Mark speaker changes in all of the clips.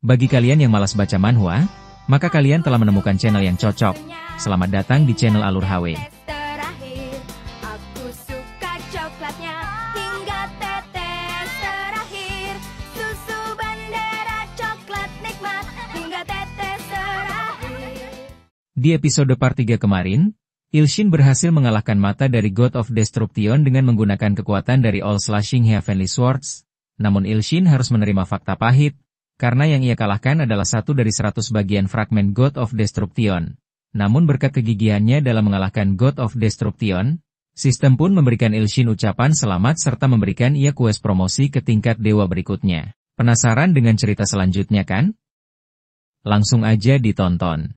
Speaker 1: Bagi kalian yang malas baca manhwa, maka kalian telah menemukan channel yang cocok. Selamat datang di channel Alur HW.
Speaker 2: Terakhir, aku suka coklatnya hingga tetes terakhir. Susu Bandera coklat nikmat hingga tetes terakhir.
Speaker 1: Di episode part 3 kemarin, Ilshin berhasil mengalahkan mata dari God of Destruction dengan menggunakan kekuatan dari All Slashing Heavenly Swords. Namun Ilshin harus menerima fakta pahit, karena yang ia kalahkan adalah 1 dari 100 bagian fragmen God of Destruction. Namun berkat kegigihannya dalam mengalahkan God of Destruction, sistem pun memberikan Ilshin ucapan selamat serta memberikan ia quest promosi ke tingkat dewa berikutnya. Penasaran dengan cerita selanjutnya kan? Langsung aja ditonton.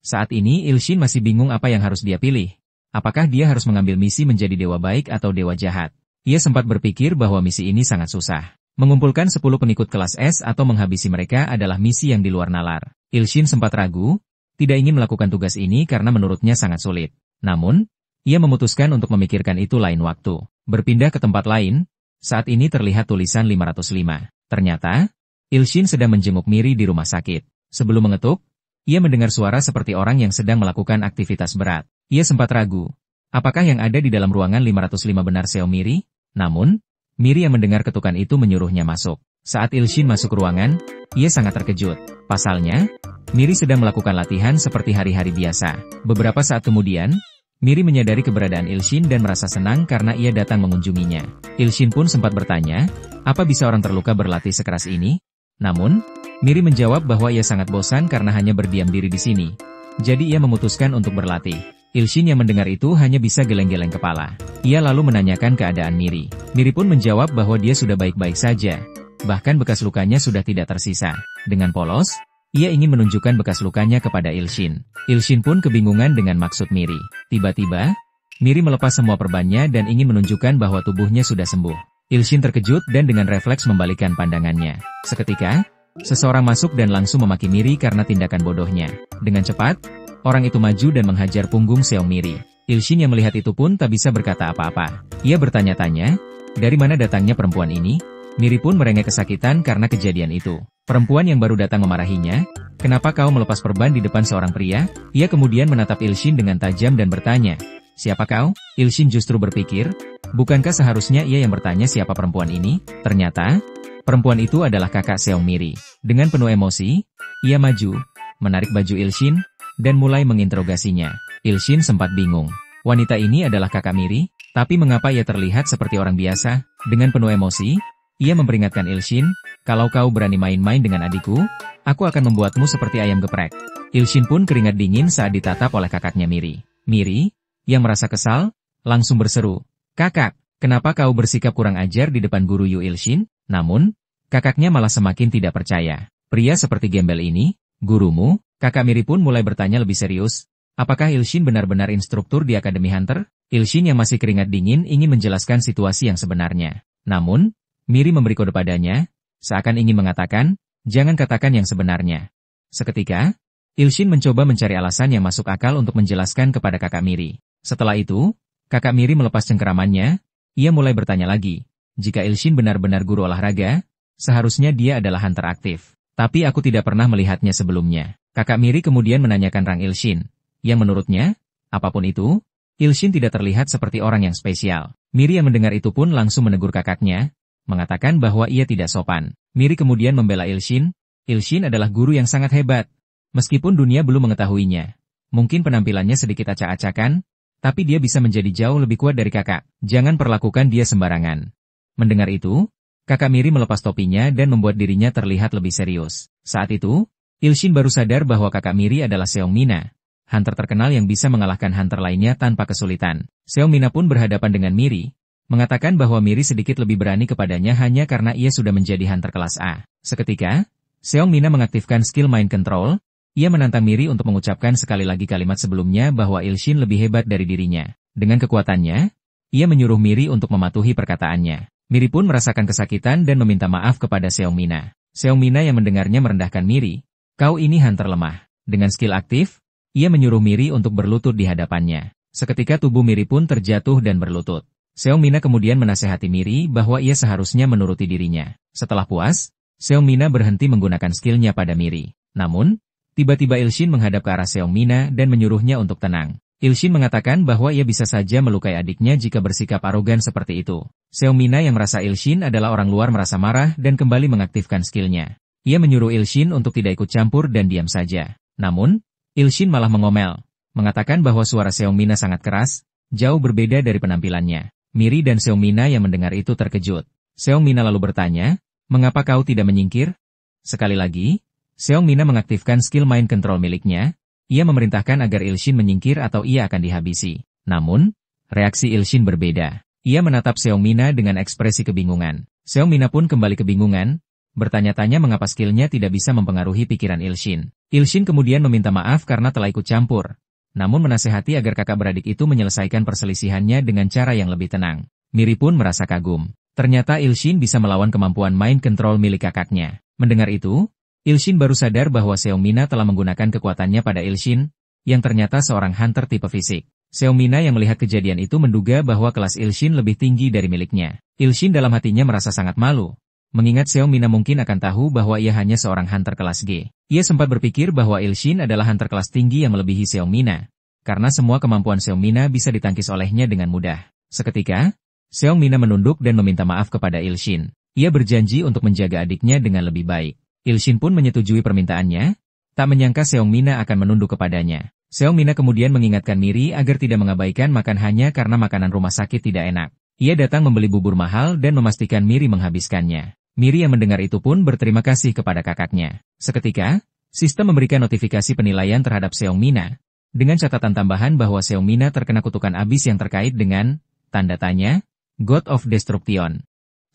Speaker 1: Saat ini Ilshin masih bingung apa yang harus dia pilih. Apakah dia harus mengambil misi menjadi dewa baik atau dewa jahat? Ia sempat berpikir bahwa misi ini sangat susah. Mengumpulkan 10 pengikut kelas S atau menghabisi mereka adalah misi yang di luar nalar. Ilshin sempat ragu, tidak ingin melakukan tugas ini karena menurutnya sangat sulit. Namun, ia memutuskan untuk memikirkan itu lain waktu. Berpindah ke tempat lain, saat ini terlihat tulisan 505. Ternyata, Ilshin sedang menjenguk Miri di rumah sakit. Sebelum mengetuk, ia mendengar suara seperti orang yang sedang melakukan aktivitas berat. Ia sempat ragu, apakah yang ada di dalam ruangan 505 benar Seo Miri? Namun, Miri yang mendengar ketukan itu menyuruhnya masuk. Saat Ilshin masuk ke ruangan, ia sangat terkejut. Pasalnya, Miri sedang melakukan latihan seperti hari-hari biasa. Beberapa saat kemudian, Miri menyadari keberadaan Ilshin dan merasa senang karena ia datang mengunjunginya. Ilshin pun sempat bertanya, apa bisa orang terluka berlatih sekeras ini? Namun, Miri menjawab bahwa ia sangat bosan karena hanya berdiam diri di sini. Jadi ia memutuskan untuk berlatih. Ilshin yang mendengar itu hanya bisa geleng-geleng kepala. Ia lalu menanyakan keadaan Miri. Miri pun menjawab bahwa dia sudah baik-baik saja. Bahkan bekas lukanya sudah tidak tersisa. Dengan polos, ia ingin menunjukkan bekas lukanya kepada Ilshin. Ilshin pun kebingungan dengan maksud Miri. Tiba-tiba, Miri melepas semua perbannya dan ingin menunjukkan bahwa tubuhnya sudah sembuh. Ilshin terkejut dan dengan refleks membalikkan pandangannya. Seketika, seseorang masuk dan langsung memaki Miri karena tindakan bodohnya. Dengan cepat, orang itu maju dan menghajar punggung Seo Miri. Ilshin yang melihat itu pun tak bisa berkata apa-apa. Ia bertanya-tanya, dari mana datangnya perempuan ini? Miri pun merengek kesakitan karena kejadian itu. Perempuan yang baru datang memarahinya, kenapa kau melepas perban di depan seorang pria? Ia kemudian menatap Ilshin dengan tajam dan bertanya, siapa kau? Ilshin justru berpikir, bukankah seharusnya ia yang bertanya siapa perempuan ini? Ternyata, perempuan itu adalah kakak Seo Miri. Dengan penuh emosi, ia maju, menarik baju Ilshin, dan mulai menginterogasinya. Ilshin sempat bingung. Wanita ini adalah kakak Miri, tapi mengapa ia terlihat seperti orang biasa? Dengan penuh emosi, ia memperingatkan Ilshin, kalau kau berani main-main dengan adikku, aku akan membuatmu seperti ayam geprek. Ilshin pun keringat dingin saat ditatap oleh kakaknya Miri. Miri, yang merasa kesal, langsung berseru, kakak, kenapa kau bersikap kurang ajar di depan guru Yu Ilshin? Namun, kakaknya malah semakin tidak percaya. Pria seperti gembel ini, gurumu? Kakak Miri pun mulai bertanya lebih serius, apakah Ilshin benar-benar instruktur di Akademi Hunter? Ilshin yang masih keringat dingin ingin menjelaskan situasi yang sebenarnya. Namun, Miri memberi kode padanya, seakan ingin mengatakan, jangan katakan yang sebenarnya. Seketika, Ilshin mencoba mencari alasan yang masuk akal untuk menjelaskan kepada kakak Miri. Setelah itu, kakak Miri melepas cengkeramannya, ia mulai bertanya lagi, jika Ilshin benar-benar guru olahraga, seharusnya dia adalah hunter aktif. Tapi aku tidak pernah melihatnya sebelumnya. Kakak Miri kemudian menanyakan rang Ilshin, yang menurutnya, apapun itu, Ilshin tidak terlihat seperti orang yang spesial. Miri yang mendengar itu pun langsung menegur kakaknya, mengatakan bahwa ia tidak sopan. Miri kemudian membela Ilshin. Ilshin adalah guru yang sangat hebat. Meskipun dunia belum mengetahuinya. Mungkin penampilannya sedikit acak-acakan, tapi dia bisa menjadi jauh lebih kuat dari kakak. Jangan perlakukan dia sembarangan. Mendengar itu, kakak Miri melepas topinya dan membuat dirinya terlihat lebih serius. Saat itu, Ilshin baru sadar bahwa kakak Miri adalah Seong Mina, hunter terkenal yang bisa mengalahkan hunter lainnya tanpa kesulitan. Seong Mina pun berhadapan dengan Miri, mengatakan bahwa Miri sedikit lebih berani kepadanya hanya karena ia sudah menjadi hunter kelas A. Seketika, Seong Mina mengaktifkan skill mind control, ia menantang Miri untuk mengucapkan sekali lagi kalimat sebelumnya bahwa Ilshin lebih hebat dari dirinya. Dengan kekuatannya, ia menyuruh Miri untuk mematuhi perkataannya. Miri pun merasakan kesakitan dan meminta maaf kepada Seong Mina. Seong Mina yang mendengarnya merendahkan Miri, kau ini hunter lemah. Dengan skill aktif, ia menyuruh Miri untuk berlutut di hadapannya. Seketika tubuh Miri pun terjatuh dan berlutut. Seong Mina kemudian menasehati Miri bahwa ia seharusnya menuruti dirinya. Setelah puas, Seongmina berhenti menggunakan skillnya pada Miri. Namun, tiba-tiba Ilshin menghadap ke arah Seongmina dan menyuruhnya untuk tenang. Ilshin mengatakan bahwa ia bisa saja melukai adiknya jika bersikap arogan seperti itu. Seongmina yang merasa Ilshin adalah orang luar merasa marah dan kembali mengaktifkan skillnya. Ia menyuruh Ilshin untuk tidak ikut campur dan diam saja. Namun, Ilshin malah mengomel, mengatakan bahwa suara Seongmina sangat keras, jauh berbeda dari penampilannya. Miri dan Seongmina yang mendengar itu terkejut. Seongmina lalu bertanya, "Mengapa kau tidak menyingkir?" Sekali lagi, Seongmina mengaktifkan skill mind control miliknya. Ia memerintahkan agar Ilshin menyingkir atau ia akan dihabisi. Namun, reaksi Ilshin berbeda. Ia menatap Seongmina dengan ekspresi kebingungan. Seongmina pun kembali kebingungan, bertanya-tanya mengapa skillnya tidak bisa mempengaruhi pikiran Ilshin. Ilshin kemudian meminta maaf karena telah ikut campur, namun menasehati agar kakak beradik itu menyelesaikan perselisihannya dengan cara yang lebih tenang. Miri pun merasa kagum. Ternyata Ilshin bisa melawan kemampuan mind control milik kakaknya. Mendengar itu, Ilshin baru sadar bahwa Seongmina telah menggunakan kekuatannya pada Ilshin, yang ternyata seorang hunter tipe fisik. Seongmina yang melihat kejadian itu menduga bahwa kelas Ilshin lebih tinggi dari miliknya. Ilshin dalam hatinya merasa sangat malu, mengingat Seongmina mungkin akan tahu bahwa ia hanya seorang hunter kelas G. Ia sempat berpikir bahwa Ilshin adalah hunter kelas tinggi yang melebihi Seongmina, karena semua kemampuan Seongmina bisa ditangkis olehnya dengan mudah. Seketika, Seongmina menunduk dan meminta maaf kepada Ilshin. Ia berjanji untuk menjaga adiknya dengan lebih baik. Ilshin pun menyetujui permintaannya, tak menyangka Seongmina akan menunduk kepadanya. Seongmina kemudian mengingatkan Miri agar tidak mengabaikan makan hanya karena makanan rumah sakit tidak enak. Ia datang membeli bubur mahal dan memastikan Miri menghabiskannya. Miri yang mendengar itu pun berterima kasih kepada kakaknya. Seketika, sistem memberikan notifikasi penilaian terhadap Seongmina, dengan catatan tambahan bahwa Seongmina terkena kutukan abis yang terkait dengan, tanda tanya, God of Destruction.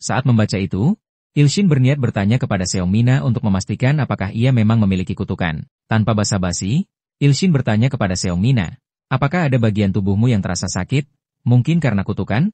Speaker 1: Saat membaca itu, Ilshin berniat bertanya kepada Seongmina untuk memastikan apakah ia memang memiliki kutukan. Tanpa basa-basi, Ilshin bertanya kepada Seongmina, apakah ada bagian tubuhmu yang terasa sakit, mungkin karena kutukan?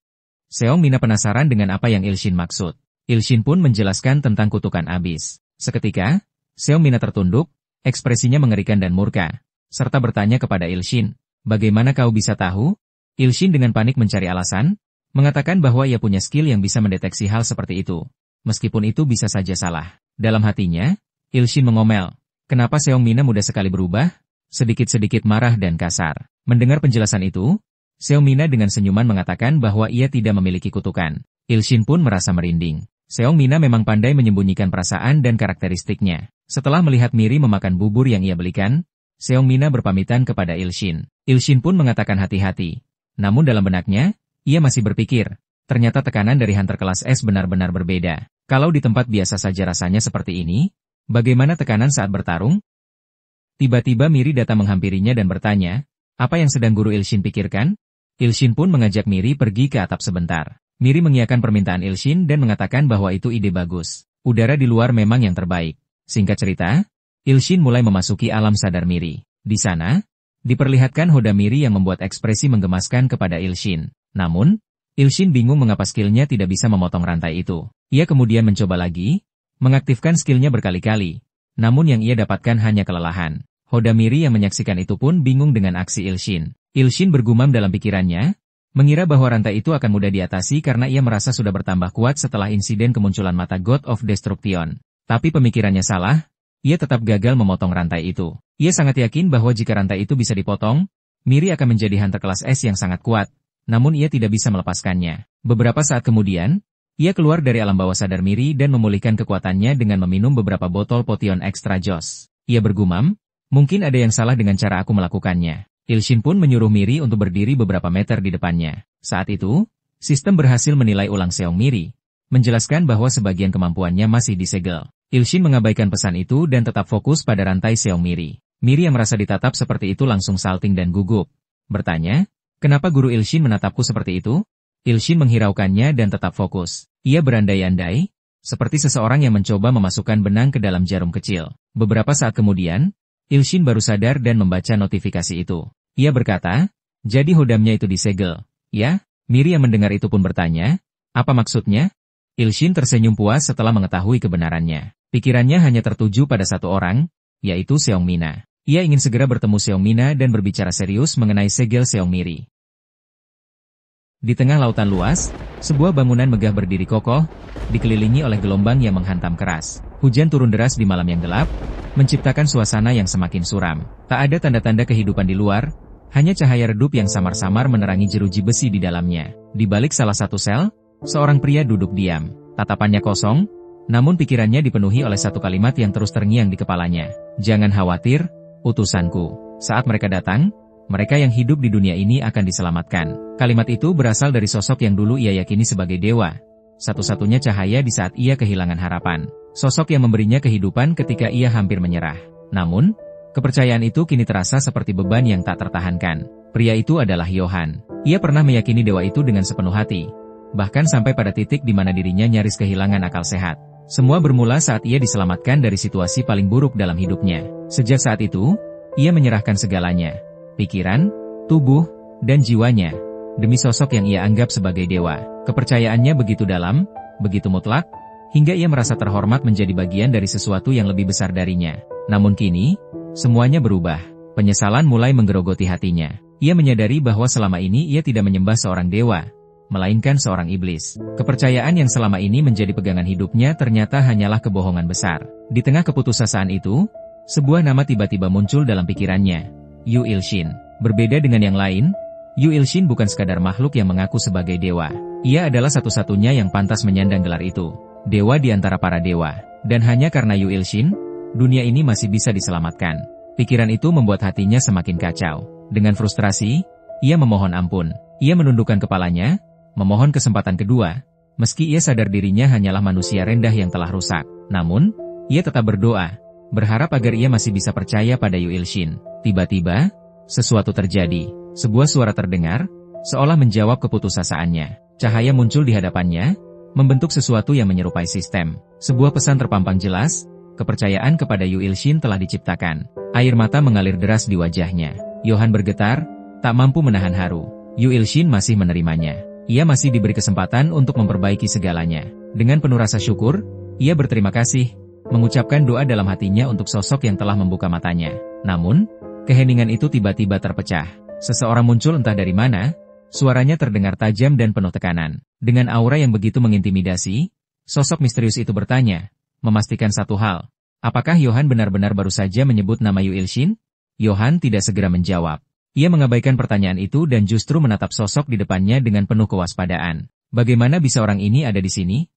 Speaker 1: Seongmina penasaran dengan apa yang Ilshin maksud. Ilshin pun menjelaskan tentang kutukan abis. Seketika, Seongmina tertunduk, ekspresinya mengerikan dan murka, serta bertanya kepada Ilshin, bagaimana kau bisa tahu? Ilshin dengan panik mencari alasan, mengatakan bahwa ia punya skill yang bisa mendeteksi hal seperti itu. Meskipun itu bisa saja salah. Dalam hatinya, Ilshin mengomel, kenapa Seongmina mudah sekali berubah? Sedikit-sedikit marah dan kasar. Mendengar penjelasan itu, Seongmina dengan senyuman mengatakan bahwa ia tidak memiliki kutukan. Ilshin pun merasa merinding. Seongmina memang pandai menyembunyikan perasaan dan karakteristiknya. Setelah melihat Miri memakan bubur yang ia belikan, Seongmina berpamitan kepada Ilshin. Ilshin pun mengatakan hati-hati. Namun dalam benaknya, ia masih berpikir, ternyata tekanan dari hunter kelas S benar-benar berbeda. Kalau di tempat biasa saja rasanya seperti ini, bagaimana tekanan saat bertarung? Tiba-tiba Miri datang menghampirinya dan bertanya, apa yang sedang Guru Ilshin pikirkan? Ilshin pun mengajak Miri pergi ke atap sebentar. Miri mengiyakan permintaan Ilshin dan mengatakan bahwa itu ide bagus. Udara di luar memang yang terbaik. Singkat cerita, Ilshin mulai memasuki alam sadar Miri. Di sana, diperlihatkan Hoda Miri yang membuat ekspresi menggemaskan kepada Ilshin. Namun, Ilshin bingung mengapa skillnya tidak bisa memotong rantai itu. Ia kemudian mencoba lagi, mengaktifkan skillnya berkali-kali. Namun yang ia dapatkan hanya kelelahan. Hoda Miri yang menyaksikan itu pun bingung dengan aksi Ilshin. Ilshin bergumam dalam pikirannya, mengira bahwa rantai itu akan mudah diatasi karena ia merasa sudah bertambah kuat setelah insiden kemunculan mata God of Destruction. Tapi pemikirannya salah, ia tetap gagal memotong rantai itu. Ia sangat yakin bahwa jika rantai itu bisa dipotong, Miri akan menjadi hunter kelas S yang sangat kuat, namun ia tidak bisa melepaskannya. Beberapa saat kemudian, ia keluar dari alam bawah sadar Miri dan memulihkan kekuatannya dengan meminum beberapa botol potion extra joss. Ia bergumam, mungkin ada yang salah dengan cara aku melakukannya. Ilshin pun menyuruh Miri untuk berdiri beberapa meter di depannya. Saat itu, sistem berhasil menilai ulang Seong Miri, menjelaskan bahwa sebagian kemampuannya masih disegel. Ilshin mengabaikan pesan itu dan tetap fokus pada rantai Seong Miri. Miri yang merasa ditatap seperti itu langsung salting dan gugup. Bertanya, kenapa Guru Ilshin menatapku seperti itu? Ilshin menghiraukannya dan tetap fokus. Ia berandai-andai, seperti seseorang yang mencoba memasukkan benang ke dalam jarum kecil. Beberapa saat kemudian, Ilshin baru sadar dan membaca notifikasi itu. Ia berkata, jadi hodamnya itu disegel. Ya, Miri yang mendengar itu pun bertanya, apa maksudnya? Ilshin tersenyum puas setelah mengetahui kebenarannya. Pikirannya hanya tertuju pada satu orang, yaitu Seongmina. Ia ingin segera bertemu Seongmina dan berbicara serius mengenai segel Seong Miri. Di tengah lautan luas, sebuah bangunan megah berdiri kokoh, dikelilingi oleh gelombang yang menghantam keras. Hujan turun deras di malam yang gelap, menciptakan suasana yang semakin suram. Tak ada tanda-tanda kehidupan di luar, hanya cahaya redup yang samar-samar menerangi jeruji besi di dalamnya. Di balik salah satu sel, seorang pria duduk diam. Tatapannya kosong, namun pikirannya dipenuhi oleh satu kalimat yang terus terngiang di kepalanya. Jangan khawatir, utusanku. Saat mereka datang, mereka yang hidup di dunia ini akan diselamatkan. Kalimat itu berasal dari sosok yang dulu ia yakini sebagai dewa. Satu-satunya cahaya di saat ia kehilangan harapan. Sosok yang memberinya kehidupan ketika ia hampir menyerah. Namun, kepercayaan itu kini terasa seperti beban yang tak tertahankan. Pria itu adalah Johan. Ia pernah meyakini dewa itu dengan sepenuh hati. Bahkan sampai pada titik di mana dirinya nyaris kehilangan akal sehat. Semua bermula saat ia diselamatkan dari situasi paling buruk dalam hidupnya. Sejak saat itu, ia menyerahkan segalanya. Pikiran, tubuh, dan jiwanya. Demi sosok yang ia anggap sebagai dewa. Kepercayaannya begitu dalam, begitu mutlak, hingga ia merasa terhormat menjadi bagian dari sesuatu yang lebih besar darinya. Namun kini, semuanya berubah. Penyesalan mulai menggerogoti hatinya. Ia menyadari bahwa selama ini ia tidak menyembah seorang dewa, melainkan seorang iblis. Kepercayaan yang selama ini menjadi pegangan hidupnya ternyata hanyalah kebohongan besar. Di tengah keputusasaan itu, sebuah nama tiba-tiba muncul dalam pikirannya. Yu Il-shin. Berbeda dengan yang lain, Yu Il-shin bukan sekadar makhluk yang mengaku sebagai dewa. Ia adalah satu-satunya yang pantas menyandang gelar itu. Dewa di antara para dewa. Dan hanya karena Yu Il-shin, dunia ini masih bisa diselamatkan. Pikiran itu membuat hatinya semakin kacau. Dengan frustrasi, ia memohon ampun. Ia menundukkan kepalanya, memohon kesempatan kedua, meski ia sadar dirinya hanyalah manusia rendah yang telah rusak. Namun, ia tetap berdoa, berharap agar ia masih bisa percaya pada Yu Il-shin. Tiba-tiba, sesuatu terjadi. Sebuah suara terdengar, seolah menjawab keputusasaannya. Cahaya muncul di hadapannya, membentuk sesuatu yang menyerupai sistem. Sebuah pesan terpampang jelas, kepercayaan kepada Yu Il-shin telah diciptakan. Air mata mengalir deras di wajahnya. Johan bergetar, tak mampu menahan haru. Yu Il-shin masih menerimanya. Ia masih diberi kesempatan untuk memperbaiki segalanya. Dengan penuh rasa syukur, ia berterima kasih, mengucapkan doa dalam hatinya untuk sosok yang telah membuka matanya. Namun, keheningan itu tiba-tiba terpecah. Seseorang muncul entah dari mana, suaranya terdengar tajam dan penuh tekanan. Dengan aura yang begitu mengintimidasi, sosok misterius itu bertanya, memastikan satu hal. Apakah Johan benar-benar baru saja menyebut nama Yu Il-shin? Johan tidak segera menjawab. Ia mengabaikan pertanyaan itu dan justru menatap sosok di depannya dengan penuh kewaspadaan. Bagaimana bisa orang ini ada di sini?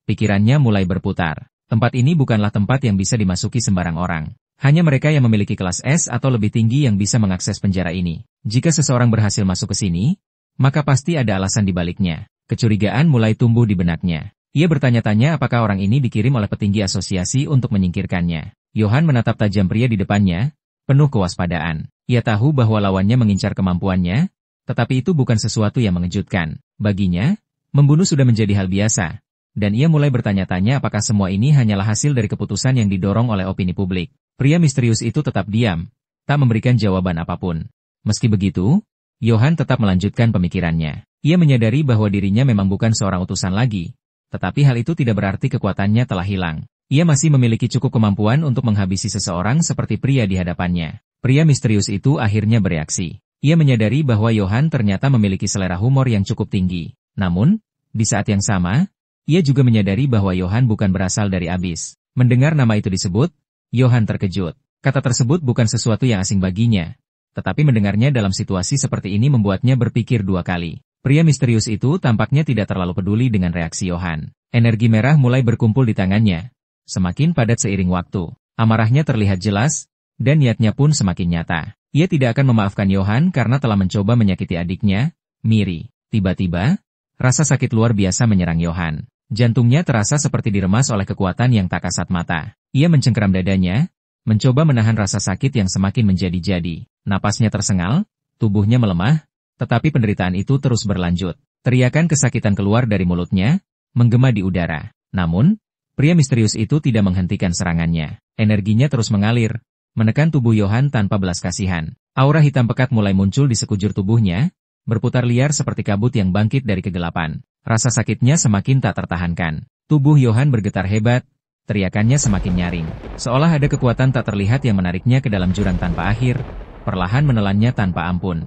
Speaker 1: Pikirannya mulai berputar. Tempat ini bukanlah tempat yang bisa dimasuki sembarang orang. Hanya mereka yang memiliki kelas S atau lebih tinggi yang bisa mengakses penjara ini. Jika seseorang berhasil masuk ke sini, maka pasti ada alasan di baliknya. Kecurigaan mulai tumbuh di benaknya. Ia bertanya-tanya apakah orang ini dikirim oleh petinggi asosiasi untuk menyingkirkannya. Johan menatap tajam pria di depannya, penuh kewaspadaan. Ia tahu bahwa lawannya mengincar kemampuannya, tetapi itu bukan sesuatu yang mengejutkan. Baginya, membunuh sudah menjadi hal biasa. Dan ia mulai bertanya-tanya apakah semua ini hanyalah hasil dari keputusan yang didorong oleh opini publik. Pria misterius itu tetap diam, tak memberikan jawaban apapun. Meski begitu, Johan tetap melanjutkan pemikirannya. Ia menyadari bahwa dirinya memang bukan seorang utusan lagi, tetapi hal itu tidak berarti kekuatannya telah hilang. Ia masih memiliki cukup kemampuan untuk menghabisi seseorang seperti pria di hadapannya. Pria misterius itu akhirnya bereaksi. Ia menyadari bahwa Johan ternyata memiliki selera humor yang cukup tinggi. Namun, di saat yang sama, ia juga menyadari bahwa Johan bukan berasal dari abis. Mendengar nama itu disebut, Johan terkejut. Kata tersebut bukan sesuatu yang asing baginya, tetapi mendengarnya dalam situasi seperti ini membuatnya berpikir dua kali. Pria misterius itu tampaknya tidak terlalu peduli dengan reaksi Johan. Energi merah mulai berkumpul di tangannya, semakin padat seiring waktu. Amarahnya terlihat jelas, dan niatnya pun semakin nyata. Ia tidak akan memaafkan Johan karena telah mencoba menyakiti adiknya, Miri. Tiba-tiba, rasa sakit luar biasa menyerang Johan. Jantungnya terasa seperti diremas oleh kekuatan yang tak kasat mata. Ia mencengkeram dadanya, mencoba menahan rasa sakit yang semakin menjadi-jadi. Napasnya tersengal, tubuhnya melemah, tetapi penderitaan itu terus berlanjut. Teriakan kesakitan keluar dari mulutnya, menggema di udara. Namun, pria misterius itu tidak menghentikan serangannya. Energinya terus mengalir, menekan tubuh Johan tanpa belas kasihan. Aura hitam pekat mulai muncul di sekujur tubuhnya, berputar liar seperti kabut yang bangkit dari kegelapan. Rasa sakitnya semakin tak tertahankan. Tubuh Johan bergetar hebat, teriakannya semakin nyaring. Seolah ada kekuatan tak terlihat yang menariknya ke dalam jurang tanpa akhir, perlahan menelannya tanpa ampun.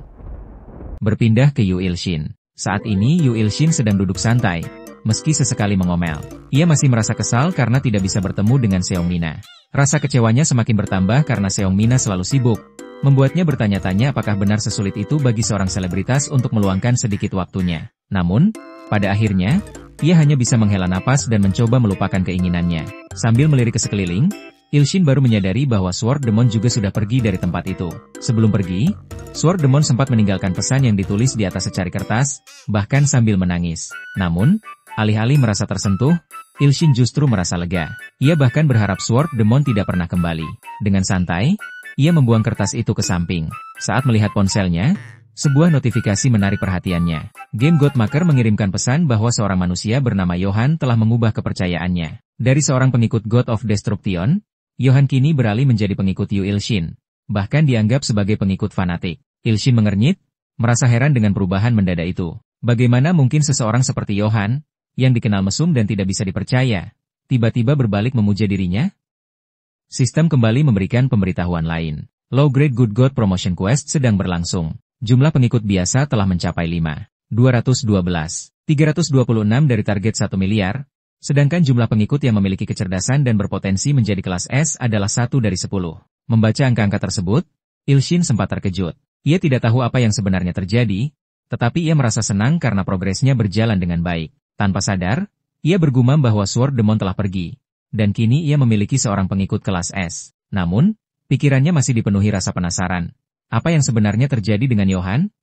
Speaker 1: Berpindah ke Yu Il-shin. Saat ini Yu Il-shin sedang duduk santai, meski sesekali mengomel. Ia masih merasa kesal karena tidak bisa bertemu dengan Seong Mina. Rasa kecewanya semakin bertambah karena Seong Mina selalu sibuk, membuatnya bertanya-tanya apakah benar sesulit itu bagi seorang selebritas untuk meluangkan sedikit waktunya. Namun, pada akhirnya, ia hanya bisa menghela napas dan mencoba melupakan keinginannya. Sambil melirik ke sekeliling, Ilshin baru menyadari bahwa Sword Demon juga sudah pergi dari tempat itu. Sebelum pergi, Sword Demon sempat meninggalkan pesan yang ditulis di atas secari kertas, bahkan sambil menangis. Namun, alih-alih merasa tersentuh, Ilshin justru merasa lega. Ia bahkan berharap Sword Demon tidak pernah kembali. Dengan santai, ia membuang kertas itu ke samping. Saat melihat ponselnya, sebuah notifikasi menarik perhatiannya. Game Godmaker mengirimkan pesan bahwa seorang manusia bernama Johan telah mengubah kepercayaannya. Dari seorang pengikut God of Destruction, Johan kini beralih menjadi pengikut Yu Ilshin, bahkan dianggap sebagai pengikut fanatik. Ilshin mengernyit, merasa heran dengan perubahan mendadak itu. Bagaimana mungkin seseorang seperti Johan, yang dikenal mesum dan tidak bisa dipercaya, tiba-tiba berbalik memuja dirinya? Sistem kembali memberikan pemberitahuan lain. Low Grade Good God Promotion Quest sedang berlangsung. Jumlah pengikut biasa telah mencapai 5.212. 326 dari target 1 miliar. Sedangkan jumlah pengikut yang memiliki kecerdasan dan berpotensi menjadi kelas S adalah 1 dari 10. Membaca angka-angka tersebut, Ilshin sempat terkejut. Ia tidak tahu apa yang sebenarnya terjadi, tetapi ia merasa senang karena progresnya berjalan dengan baik. Tanpa sadar, ia bergumam bahwa Sword Demon telah pergi, dan kini ia memiliki seorang pengikut kelas S. Namun, pikirannya masih dipenuhi rasa penasaran. Apa yang sebenarnya terjadi dengan Johan?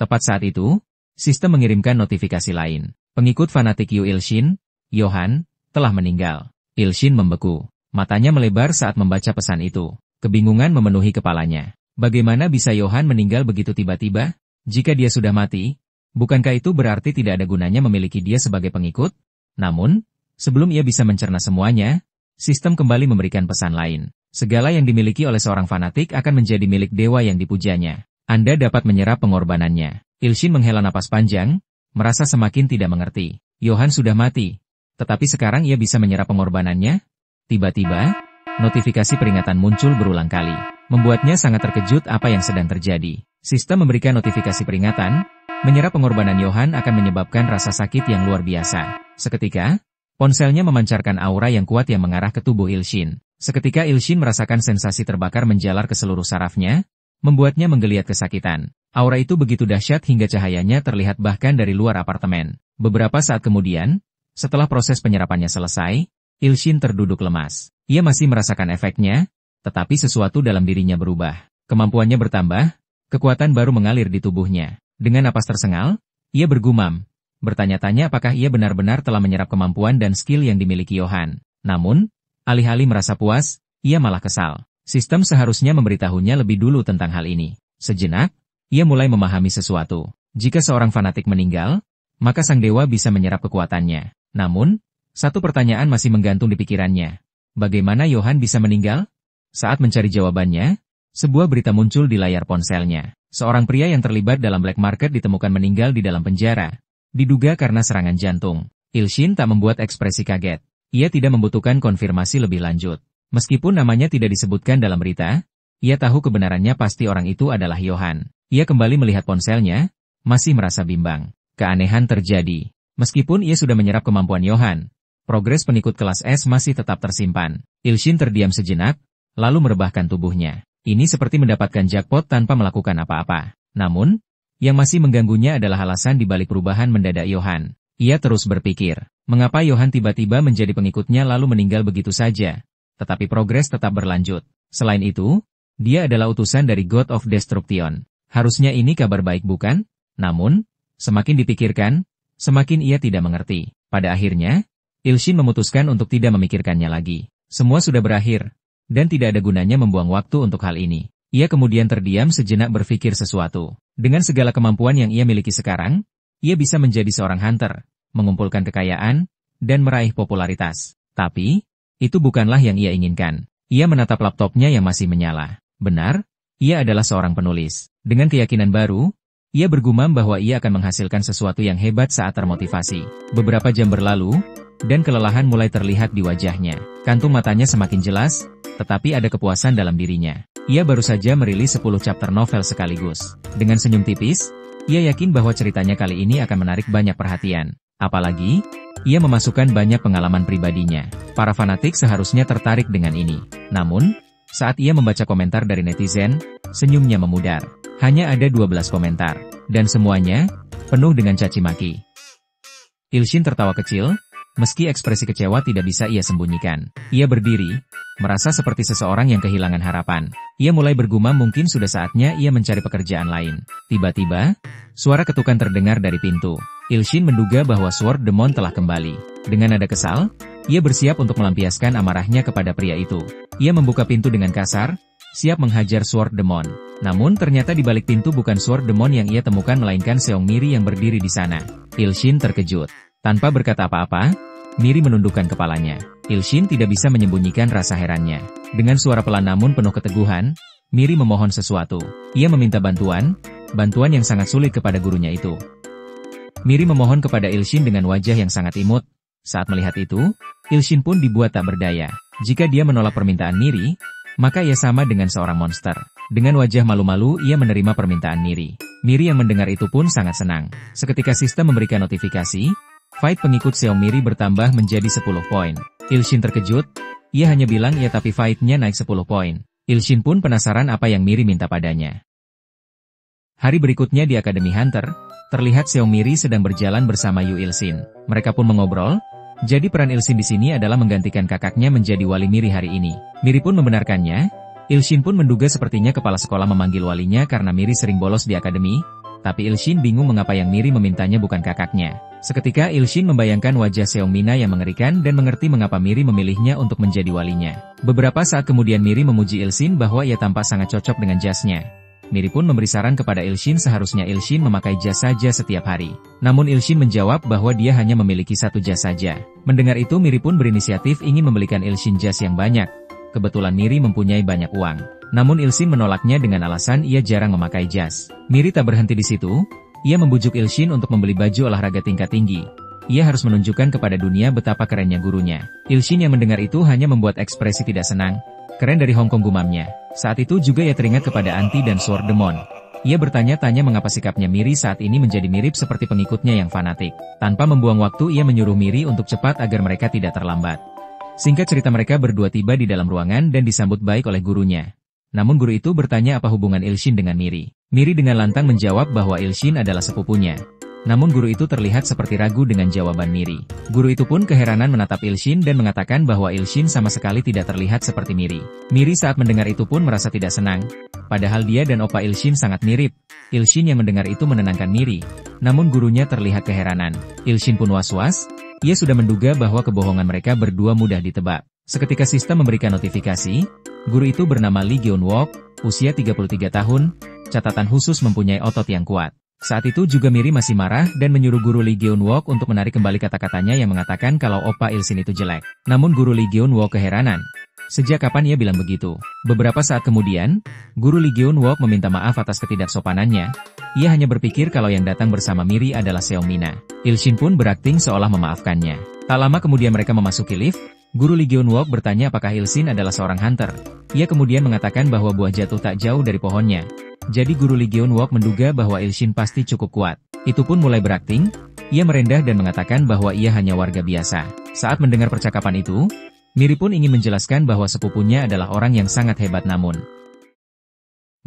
Speaker 1: Tepat saat itu, sistem mengirimkan notifikasi lain. Pengikut fanatik Yu Ilshin, Johan, telah meninggal. Ilshin membeku. Matanya melebar saat membaca pesan itu. Kebingungan memenuhi kepalanya. Bagaimana bisa Johan meninggal begitu tiba-tiba? Jika dia sudah mati, bukankah itu berarti tidak ada gunanya memiliki dia sebagai pengikut? Namun, sebelum ia bisa mencerna semuanya, sistem kembali memberikan pesan lain. Segala yang dimiliki oleh seorang fanatik akan menjadi milik dewa yang dipujanya. Anda dapat menyerap pengorbanannya. Ilshin menghela napas panjang, merasa semakin tidak mengerti. Johan sudah mati. Tetapi sekarang ia bisa menyerap pengorbanannya? Tiba-tiba, notifikasi peringatan muncul berulang kali. Membuatnya sangat terkejut apa yang sedang terjadi. Sistem memberikan notifikasi peringatan, menyerap pengorbanan Johan akan menyebabkan rasa sakit yang luar biasa. Seketika, ponselnya memancarkan aura yang kuat yang mengarah ke tubuh Ilshin. Seketika Ilshin merasakan sensasi terbakar menjalar ke seluruh sarafnya, membuatnya menggeliat kesakitan. Aura itu begitu dahsyat hingga cahayanya terlihat bahkan dari luar apartemen. Beberapa saat kemudian, setelah proses penyerapannya selesai, Ilshin terduduk lemas. Ia masih merasakan efeknya, tetapi sesuatu dalam dirinya berubah. Kemampuannya bertambah, kekuatan baru mengalir di tubuhnya. Dengan napas tersengal, ia bergumam, bertanya-tanya apakah ia benar-benar telah menyerap kemampuan dan skill yang dimiliki Johan. Namun, alih-alih merasa puas, ia malah kesal. Sistem seharusnya memberitahunya lebih dulu tentang hal ini. Sejenak, ia mulai memahami sesuatu. Jika seorang fanatik meninggal, maka sang dewa bisa menyerap kekuatannya. Namun, satu pertanyaan masih menggantung di pikirannya. Bagaimana Johan bisa meninggal? Saat mencari jawabannya, sebuah berita muncul di layar ponselnya. Seorang pria yang terlibat dalam black market ditemukan meninggal di dalam penjara. Diduga karena serangan jantung. Ilshin tak membuat ekspresi kaget. Ia tidak membutuhkan konfirmasi lebih lanjut. Meskipun namanya tidak disebutkan dalam berita, ia tahu kebenarannya pasti orang itu adalah Johan. Ia kembali melihat ponselnya, masih merasa bimbang. Keanehan terjadi. Meskipun ia sudah menyerap kemampuan Johan, progres pengikut kelas S masih tetap tersimpan. Ilshin terdiam sejenak, lalu merebahkan tubuhnya. Ini seperti mendapatkan jackpot tanpa melakukan apa-apa. Namun, yang masih mengganggunya adalah alasan dibalik perubahan mendadak Johan. Ia terus berpikir, mengapa Johan tiba-tiba menjadi pengikutnya lalu meninggal begitu saja? Tetapi progres tetap berlanjut. Selain itu, dia adalah utusan dari God of Destruction. Harusnya ini kabar baik bukan? Namun, semakin dipikirkan, semakin ia tidak mengerti. Pada akhirnya, Ilshin memutuskan untuk tidak memikirkannya lagi. Semua sudah berakhir, dan tidak ada gunanya membuang waktu untuk hal ini. Ia kemudian terdiam sejenak berpikir sesuatu. Dengan segala kemampuan yang ia miliki sekarang, ia bisa menjadi seorang hunter, mengumpulkan kekayaan, dan meraih popularitas. Tapi, itu bukanlah yang ia inginkan. Ia menatap laptopnya yang masih menyala. Benar, ia adalah seorang penulis. Dengan keyakinan baru, ia bergumam bahwa ia akan menghasilkan sesuatu yang hebat saat termotivasi. Beberapa jam berlalu, dan kelelahan mulai terlihat di wajahnya. Kantung matanya semakin jelas, tetapi ada kepuasan dalam dirinya. Ia baru saja merilis 10 chapter novel sekaligus. Dengan senyum tipis, Ia yakin bahwa ceritanya kali ini akan menarik banyak perhatian. Apalagi, ia memasukkan banyak pengalaman pribadinya. Para fanatik seharusnya tertarik dengan ini. Namun, saat ia membaca komentar dari netizen, senyumnya memudar. Hanya ada 12 komentar, dan semuanya penuh dengan caci maki. Ilshin tertawa kecil, meski ekspresi kecewa tidak bisa ia sembunyikan. Ia berdiri, merasa seperti seseorang yang kehilangan harapan. Ia mulai bergumam mungkin sudah saatnya ia mencari pekerjaan lain. Tiba-tiba, suara ketukan terdengar dari pintu. Ilshin menduga bahwa Sword Demon telah kembali. Dengan nada kesal, ia bersiap untuk melampiaskan amarahnya kepada pria itu. Ia membuka pintu dengan kasar, siap menghajar Sword Demon. Namun ternyata di balik pintu bukan Sword Demon yang ia temukan melainkan Seong Miri yang berdiri di sana. Ilshin terkejut. Tanpa berkata apa-apa, Miri menundukkan kepalanya. Ilshin tidak bisa menyembunyikan rasa herannya. Dengan suara pelan namun penuh keteguhan, Miri memohon sesuatu. Ia meminta bantuan yang sangat sulit kepada gurunya itu. Miri memohon kepada Ilshin dengan wajah yang sangat imut. Saat melihat itu, Ilshin pun dibuat tak berdaya. Jika dia menolak permintaan Miri, maka ia sama dengan seorang monster. Dengan wajah malu-malu ia menerima permintaan Miri. Miri yang mendengar itu pun sangat senang. Seketika sistem memberikan notifikasi, fight pengikut Seong Miri bertambah menjadi 10 poin. Ilshin terkejut, ia hanya bilang ya tapi fight-nya naik 10 poin. Ilshin pun penasaran apa yang Miri minta padanya. Hari berikutnya di Akademi Hunter, terlihat Seong Miri sedang berjalan bersama Yu Ilshin. Mereka pun mengobrol, jadi peran Ilshin di sini adalah menggantikan kakaknya menjadi wali Miri hari ini. Miri pun membenarkannya. Ilshin pun menduga sepertinya kepala sekolah memanggil walinya karena Miri sering bolos di akademi, tapi Ilshin bingung mengapa yang Miri memintanya bukan kakaknya. Seketika Ilshin membayangkan wajah Seong Mina yang mengerikan dan mengerti mengapa Miri memilihnya untuk menjadi walinya. Beberapa saat kemudian Miri memuji Ilshin bahwa ia tampak sangat cocok dengan jasnya. Miri pun memberi saran kepada Ilshin seharusnya Ilshin memakai jas saja setiap hari. Namun Ilshin menjawab bahwa dia hanya memiliki satu jas saja. Mendengar itu Miri pun berinisiatif ingin membelikan Ilshin jas yang banyak. Kebetulan Miri mempunyai banyak uang. Namun Ilshin menolaknya dengan alasan ia jarang memakai jas. Miri tak berhenti di situ. Ia membujuk Ilshin untuk membeli baju olahraga tingkat tinggi. Ia harus menunjukkan kepada dunia betapa kerennya gurunya. Ilshin yang mendengar itu hanya membuat ekspresi tidak senang. Keren dari Hong Kong gumamnya. Saat itu juga ia teringat kepada Anti dan Sword Demon. Ia bertanya-tanya mengapa sikapnya Miri saat ini menjadi mirip seperti pengikutnya yang fanatik. Tanpa membuang waktu ia menyuruh Miri untuk cepat agar mereka tidak terlambat. Singkat cerita mereka berdua tiba di dalam ruangan dan disambut baik oleh gurunya. Namun guru itu bertanya apa hubungan Ilshin dengan Miri. Miri dengan lantang menjawab bahwa Ilshin adalah sepupunya. Namun guru itu terlihat seperti ragu dengan jawaban Miri. Guru itu pun keheranan menatap Ilshin dan mengatakan bahwa Ilshin sama sekali tidak terlihat seperti Miri. Miri saat mendengar itu pun merasa tidak senang. Padahal dia dan opa Ilshin sangat mirip. Ilshin yang mendengar itu menenangkan Miri. Namun gurunya terlihat keheranan. Ilshin pun was-was. Ia sudah menduga bahwa kebohongan mereka berdua mudah ditebak. Seketika sistem memberikan notifikasi, guru itu bernama Lee Geun-wook, usia 33 tahun, catatan khusus mempunyai otot yang kuat. Saat itu juga Miri masih marah dan menyuruh guru Lee Geun-wook untuk menarik kembali kata-katanya yang mengatakan kalau opa Ilshin itu jelek. Namun guru Lee Geun-wook keheranan. Sejak kapan ia bilang begitu? Beberapa saat kemudian, guru Lee Geun-wook meminta maaf atas ketidaksopanannya. Ia hanya berpikir kalau yang datang bersama Miri adalah Seong Mina. Ilshin pun berakting seolah memaafkannya. Tak lama kemudian mereka memasuki lift. Guru Lee Geun-wook bertanya apakah Ilshin adalah seorang hunter. Ia kemudian mengatakan bahwa buah jatuh tak jauh dari pohonnya. Jadi guru Lee Geun-wook menduga bahwa Ilshin pasti cukup kuat. Itu pun mulai berakting. Ia merendah dan mengatakan bahwa ia hanya warga biasa. Saat mendengar percakapan itu, Miri pun ingin menjelaskan bahwa sepupunya adalah orang yang sangat hebat namun.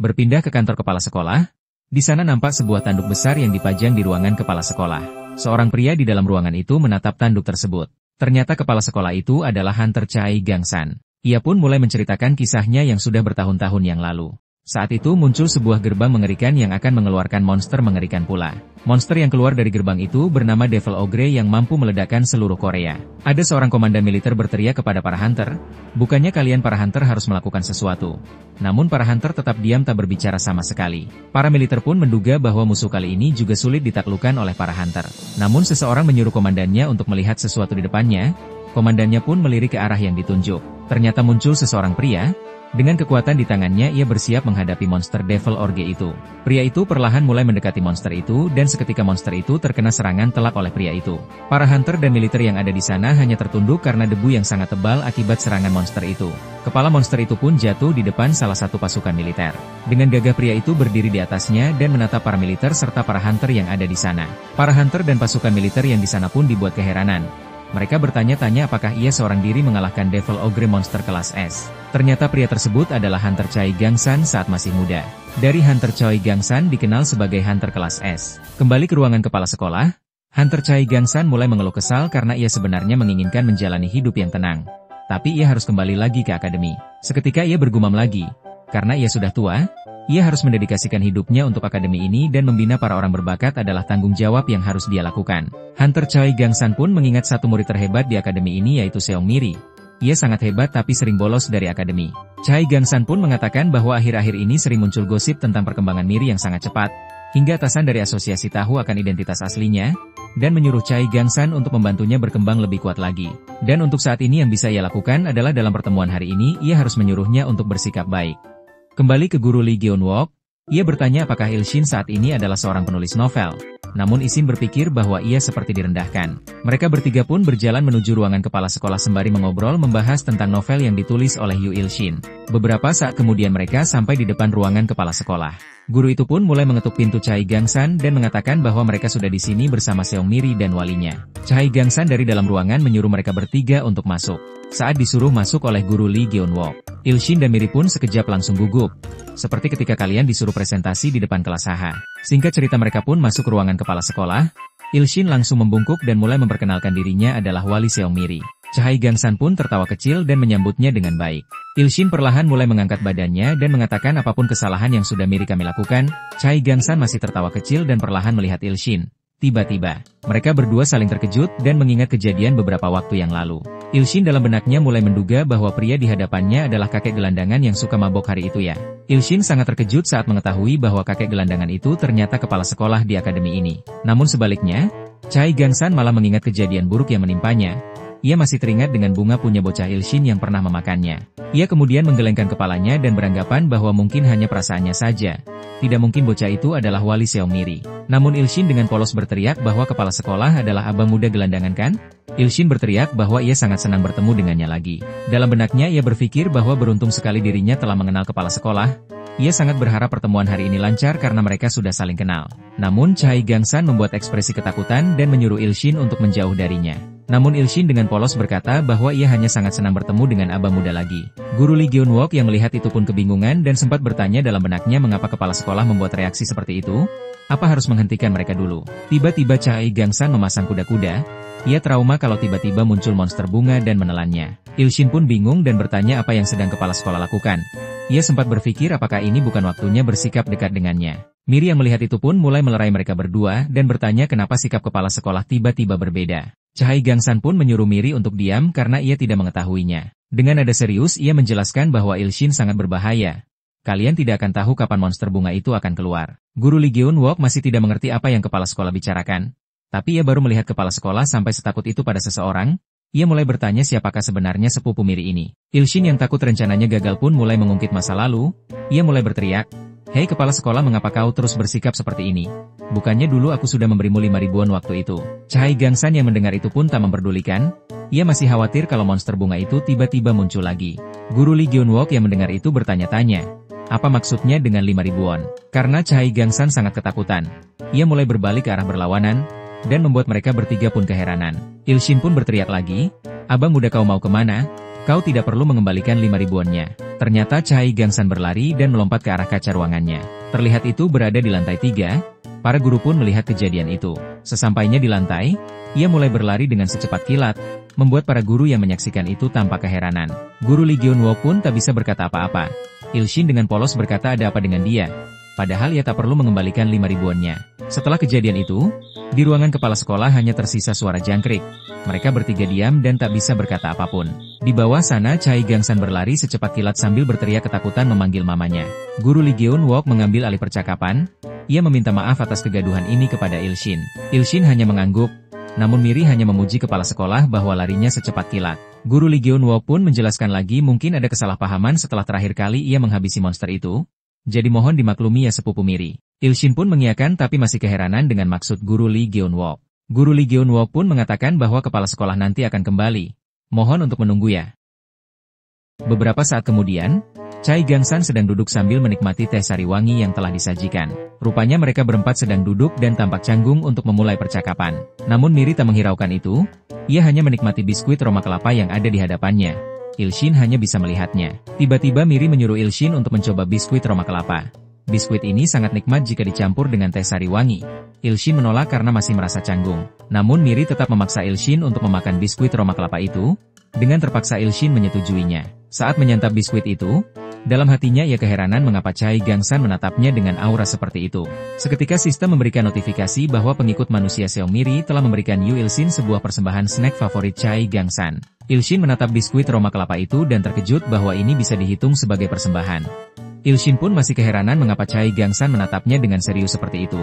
Speaker 1: Berpindah ke kantor kepala sekolah, di sana nampak sebuah tanduk besar yang dipajang di ruangan kepala sekolah. Seorang pria di dalam ruangan itu menatap tanduk tersebut. Ternyata kepala sekolah itu adalah Hunter Chai Gangsan. Ia pun mulai menceritakan kisahnya yang sudah bertahun-tahun yang lalu. Saat itu muncul sebuah gerbang mengerikan yang akan mengeluarkan monster mengerikan pula. Monster yang keluar dari gerbang itu bernama Devil Ogre yang mampu meledakkan seluruh Korea. Ada seorang komandan militer berteriak kepada para hunter, bukannya kalian para hunter harus melakukan sesuatu. Namun para hunter tetap diam tak berbicara sama sekali. Para militer pun menduga bahwa musuh kali ini juga sulit ditaklukkan oleh para hunter. Namun seseorang menyuruh komandannya untuk melihat sesuatu di depannya. Komandannya pun melirik ke arah yang ditunjuk. Ternyata muncul seseorang pria. Dengan kekuatan di tangannya ia bersiap menghadapi monster Devil Orge itu. Pria itu perlahan mulai mendekati monster itu dan seketika monster itu terkena serangan telak oleh pria itu. Para hunter dan militer yang ada di sana hanya tertunduk karena debu yang sangat tebal akibat serangan monster itu. Kepala monster itu pun jatuh di depan salah satu pasukan militer. Dengan gagah pria itu berdiri di atasnya dan menatap para militer serta para hunter yang ada di sana. Para hunter dan pasukan militer yang di sana pun dibuat keheranan. Mereka bertanya-tanya apakah ia seorang diri mengalahkan Devil Ogre monster kelas S. Ternyata pria tersebut adalah Hunter Chai Gangsan saat masih muda. Dari Hunter Chai Gangsan dikenal sebagai Hunter kelas S. Kembali ke ruangan kepala sekolah, Hunter Chai Gangsan mulai mengeluh kesal karena ia sebenarnya menginginkan menjalani hidup yang tenang. Tapi ia harus kembali lagi ke akademi. Seketika ia bergumam lagi. Karena ia sudah tua, ia harus mendedikasikan hidupnya untuk akademi ini dan membina para orang berbakat adalah tanggung jawab yang harus dia lakukan. Hunter Chai Gangsan pun mengingat satu murid terhebat di akademi ini yaitu Seong Miri. Ia sangat hebat tapi sering bolos dari akademi. Chai Gangsan pun mengatakan bahwa akhir-akhir ini sering muncul gosip tentang perkembangan Miri yang sangat cepat, hingga atasan dari asosiasi tahu akan identitas aslinya, dan menyuruh Chai Gangsan untuk membantunya berkembang lebih kuat lagi. Dan untuk saat ini yang bisa ia lakukan adalah dalam pertemuan hari ini ia harus menyuruhnya untuk bersikap baik. Kembali ke guru Lee Geun-wook, ia bertanya apakah Il-shin saat ini adalah seorang penulis novel. Namun Il-shin berpikir bahwa ia seperti direndahkan. Mereka bertiga pun berjalan menuju ruangan kepala sekolah sembari mengobrol membahas tentang novel yang ditulis oleh Yu Il-shin. Beberapa saat kemudian mereka sampai di depan ruangan kepala sekolah. Guru itu pun mulai mengetuk pintu Chai Gangsan dan mengatakan bahwa mereka sudah di sini bersama Seong Miri dan walinya. Chai Gangsan dari dalam ruangan menyuruh mereka bertiga untuk masuk. Saat disuruh masuk oleh guru Lee Geun-wook, Il-shin dan Miri pun sekejap langsung gugup. Seperti ketika kalian disuruh presentasi di depan kelas HH. Singkat cerita mereka pun masuk ke ruangan kepala sekolah. Il-shin langsung membungkuk dan mulai memperkenalkan dirinya adalah wali Seong Miri. Chai Gangsan pun tertawa kecil dan menyambutnya dengan baik. Il-shin perlahan mulai mengangkat badannya dan mengatakan apapun kesalahan yang sudah Miri kami lakukan. Chai Gangsan masih tertawa kecil dan perlahan melihat Il-shin. Tiba-tiba, mereka berdua saling terkejut dan mengingat kejadian beberapa waktu yang lalu. Il-shin dalam benaknya mulai menduga bahwa pria di hadapannya adalah kakek gelandangan yang suka mabok hari itu ya. Il-shin sangat terkejut saat mengetahui bahwa kakek gelandangan itu ternyata kepala sekolah di akademi ini. Namun sebaliknya, Chai Gangsan malah mengingat kejadian buruk yang menimpanya. Ia masih teringat dengan bunga punya bocah Il-shin yang pernah memakannya. Ia kemudian menggelengkan kepalanya dan beranggapan bahwa mungkin hanya perasaannya saja. Tidak mungkin bocah itu adalah wali Seong Miri. Namun Il-shin dengan polos berteriak bahwa kepala sekolah adalah abang muda gelandangan kan? Il-shin berteriak bahwa ia sangat senang bertemu dengannya lagi. Dalam benaknya ia berpikir bahwa beruntung sekali dirinya telah mengenal kepala sekolah. Ia sangat berharap pertemuan hari ini lancar karena mereka sudah saling kenal. Namun Chai Gangsan membuat ekspresi ketakutan dan menyuruh Il-shin untuk menjauh darinya. Namun Il-shin dengan polos berkata bahwa ia hanya sangat senang bertemu dengan abang muda lagi. Guru Lee Geun-wook yang melihat itu pun kebingungan dan sempat bertanya dalam benaknya mengapa kepala sekolah membuat reaksi seperti itu. Apa harus menghentikan mereka dulu? Tiba-tiba Chai Gangsan memasang kuda-kuda. Ia trauma kalau tiba-tiba muncul monster bunga dan menelannya. Il-shin pun bingung dan bertanya apa yang sedang kepala sekolah lakukan. Ia sempat berpikir apakah ini bukan waktunya bersikap dekat dengannya. Miri yang melihat itu pun mulai melerai mereka berdua dan bertanya kenapa sikap kepala sekolah tiba-tiba berbeda. Chai Gangsan pun menyuruh Miri untuk diam karena ia tidak mengetahuinya. Dengan nada serius ia menjelaskan bahwa Il-shin sangat berbahaya. Kalian tidak akan tahu kapan monster bunga itu akan keluar. Guru Lee Geun-wook masih tidak mengerti apa yang kepala sekolah bicarakan. Tapi ia baru melihat kepala sekolah sampai setakut itu pada seseorang. Ia mulai bertanya siapakah sebenarnya sepupu Miri ini. Il-shin yang takut rencananya gagal pun mulai mengungkit masa lalu. Ia mulai berteriak, "Hei kepala sekolah, mengapa kau terus bersikap seperti ini? Bukannya dulu aku sudah memberimu 5 ribuan waktu itu." Chai Gangsan yang mendengar itu pun tak memperdulikan. Ia masih khawatir kalau monster bunga itu tiba-tiba muncul lagi. Guru Lee Geun-wook yang mendengar itu bertanya-tanya, apa maksudnya dengan 5 ribuan? Karena Chai Gangsan sangat ketakutan. Ia mulai berbalik ke arah berlawanan, dan membuat mereka bertiga pun keheranan. Il-shin pun berteriak lagi, "Abang muda kau mau kemana? Kau tidak perlu mengembalikan 5 ribuannya." Ternyata Chai Gangsan berlari dan melompat ke arah kaca ruangannya. Terlihat itu berada di lantai 3, para guru pun melihat kejadian itu. Sesampainya di lantai, ia mulai berlari dengan secepat kilat, membuat para guru yang menyaksikan itu tampak keheranan. Guru Lee Geun-wook pun tak bisa berkata apa-apa. Il-shin dengan polos berkata ada apa dengan dia. Padahal ia tak perlu mengembalikan 5 ribuannya. Setelah kejadian itu, di ruangan kepala sekolah hanya tersisa suara jangkrik. Mereka bertiga diam dan tak bisa berkata apapun. Di bawah sana Chai Gangsan berlari secepat kilat sambil berteriak ketakutan memanggil mamanya. Guru Lee Geun-wook mengambil alih percakapan. Ia meminta maaf atas kegaduhan ini kepada Il-shin. Il-shin hanya mengangguk. Namun Miri hanya memuji kepala sekolah bahwa larinya secepat kilat. Guru Lee Geun-wook pun menjelaskan lagi mungkin ada kesalahpahaman setelah terakhir kali ia menghabisi monster itu. Jadi mohon dimaklumi ya sepupu Miri. Il-shin pun mengiyakan tapi masih keheranan dengan maksud Guru Lee Geun-wook. Guru Lee Geun-wook pun mengatakan bahwa kepala sekolah nanti akan kembali. Mohon untuk menunggu ya. Beberapa saat kemudian, Chai Gang-san sedang duduk sambil menikmati teh sari wangi yang telah disajikan. Rupanya mereka berempat sedang duduk dan tampak canggung untuk memulai percakapan. Namun Miri tak menghiraukan itu, ia hanya menikmati biskuit roma kelapa yang ada di hadapannya. Il-shin hanya bisa melihatnya. Tiba-tiba Miri menyuruh Il-shin untuk mencoba biskuit roma kelapa. Biskuit ini sangat nikmat jika dicampur dengan teh sari wangi. Il-shin menolak karena masih merasa canggung. Namun Miri tetap memaksa Il-shin untuk memakan biskuit roma kelapa itu. Dengan terpaksa Il-shin menyetujuinya. Saat menyantap biskuit itu, dalam hatinya ia keheranan mengapa Chai Gang-san menatapnya dengan aura seperti itu. Seketika sistem memberikan notifikasi bahwa pengikut manusia Seong Miri telah memberikan Yu Il-shin sebuah persembahan snack favorit Chai Gang-san. Il-shin menatap biskuit roma kelapa itu dan terkejut bahwa ini bisa dihitung sebagai persembahan. Il-shin pun masih keheranan mengapa Chai Gang-san menatapnya dengan serius seperti itu.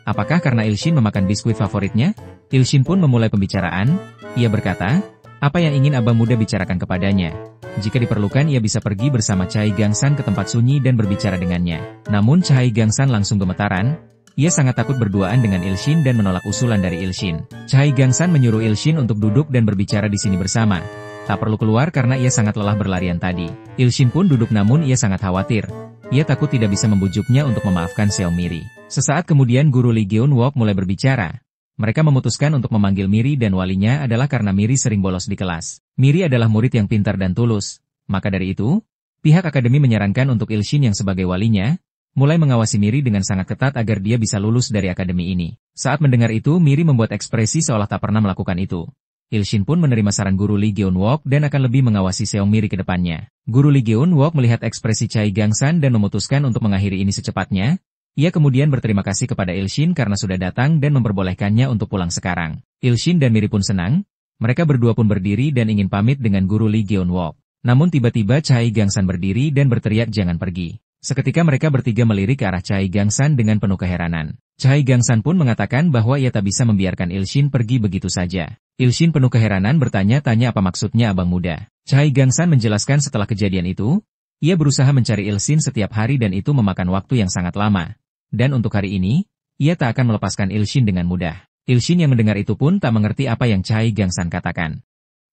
Speaker 1: Apakah karena Il-shin memakan biskuit favoritnya? Il-shin pun memulai pembicaraan. Ia berkata, apa yang ingin abang muda bicarakan kepadanya? Jika diperlukan ia bisa pergi bersama Chai Gang-san ke tempat sunyi dan berbicara dengannya. Namun Chai Gang-san langsung gemetaran. Ia sangat takut berduaan dengan Il-shin dan menolak usulan dari Il-shin. Chai Gang-san menyuruh Il-shin untuk duduk dan berbicara di sini bersama. Tak perlu keluar karena ia sangat lelah berlarian tadi. Il-shin pun duduk namun ia sangat khawatir. Ia takut tidak bisa membujuknya untuk memaafkan Seong Miri. Sesaat kemudian Guru Lee Geun-wook mulai berbicara. Mereka memutuskan untuk memanggil Miri dan walinya adalah karena Miri sering bolos di kelas. Miri adalah murid yang pintar dan tulus. Maka dari itu, pihak akademi menyarankan untuk Il-shin yang sebagai walinya, mulai mengawasi Miri dengan sangat ketat agar dia bisa lulus dari akademi ini. Saat mendengar itu Miri membuat ekspresi seolah tak pernah melakukan itu. Il-shin pun menerima saran Guru Lee Geun-wook dan akan lebih mengawasi Seong Miri ke depannya. Guru Lee Geun-wook melihat ekspresi Chai Gang-san dan memutuskan untuk mengakhiri ini secepatnya. Ia kemudian berterima kasih kepada Il-shin karena sudah datang dan memperbolehkannya untuk pulang sekarang. Il-shin dan Miri pun senang. Mereka berdua pun berdiri dan ingin pamit dengan Guru Lee Geun-wook. Namun tiba-tiba Chai Gang-san berdiri dan berteriak jangan pergi. Seketika mereka bertiga melirik ke arah Chai Gang-san dengan penuh keheranan. Chai Gang-san pun mengatakan bahwa ia tak bisa membiarkan Il-shin pergi begitu saja. Il-shin penuh keheranan bertanya-tanya apa maksudnya abang muda. Chai Gang-san menjelaskan setelah kejadian itu, ia berusaha mencari Il-shin setiap hari dan itu memakan waktu yang sangat lama. Dan untuk hari ini, ia tak akan melepaskan Il-shin dengan mudah. Il-shin yang mendengar itu pun tak mengerti apa yang Chai Gang-san katakan.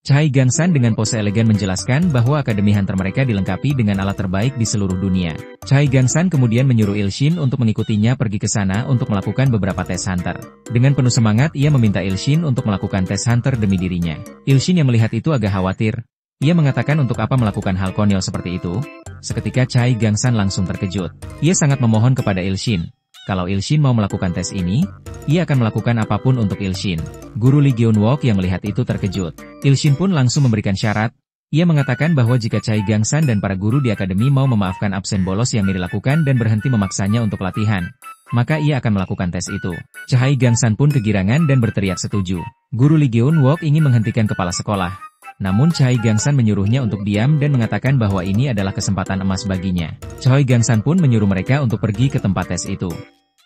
Speaker 1: Chai Gang-san dengan pose elegan menjelaskan bahwa akademi hunter mereka dilengkapi dengan alat terbaik di seluruh dunia. Chai Gang-san kemudian menyuruh Il-shin untuk mengikutinya pergi ke sana untuk melakukan beberapa tes hunter. Dengan penuh semangat ia meminta Il-shin untuk melakukan tes hunter demi dirinya. Il-shin yang melihat itu agak khawatir. Ia mengatakan untuk apa melakukan hal konyol seperti itu. Seketika Chai Gang-san langsung terkejut. Ia sangat memohon kepada Il-shin. Kalau Il-shin mau melakukan tes ini, ia akan melakukan apapun untuk Il-shin. Guru Lee Geun-wook yang melihat itu terkejut. Il-shin pun langsung memberikan syarat. Ia mengatakan bahwa jika Chai Gang-san dan para guru di akademi mau memaafkan absen bolos yang Miri lakukan dan berhenti memaksanya untuk latihan, maka ia akan melakukan tes itu. Chai Gang-san pun kegirangan dan berteriak setuju. Guru Lee Geun-wook ingin menghentikan kepala sekolah. Namun Chai Gang-san menyuruhnya untuk diam dan mengatakan bahwa ini adalah kesempatan emas baginya. Chai Gang-san pun menyuruh mereka untuk pergi ke tempat tes itu.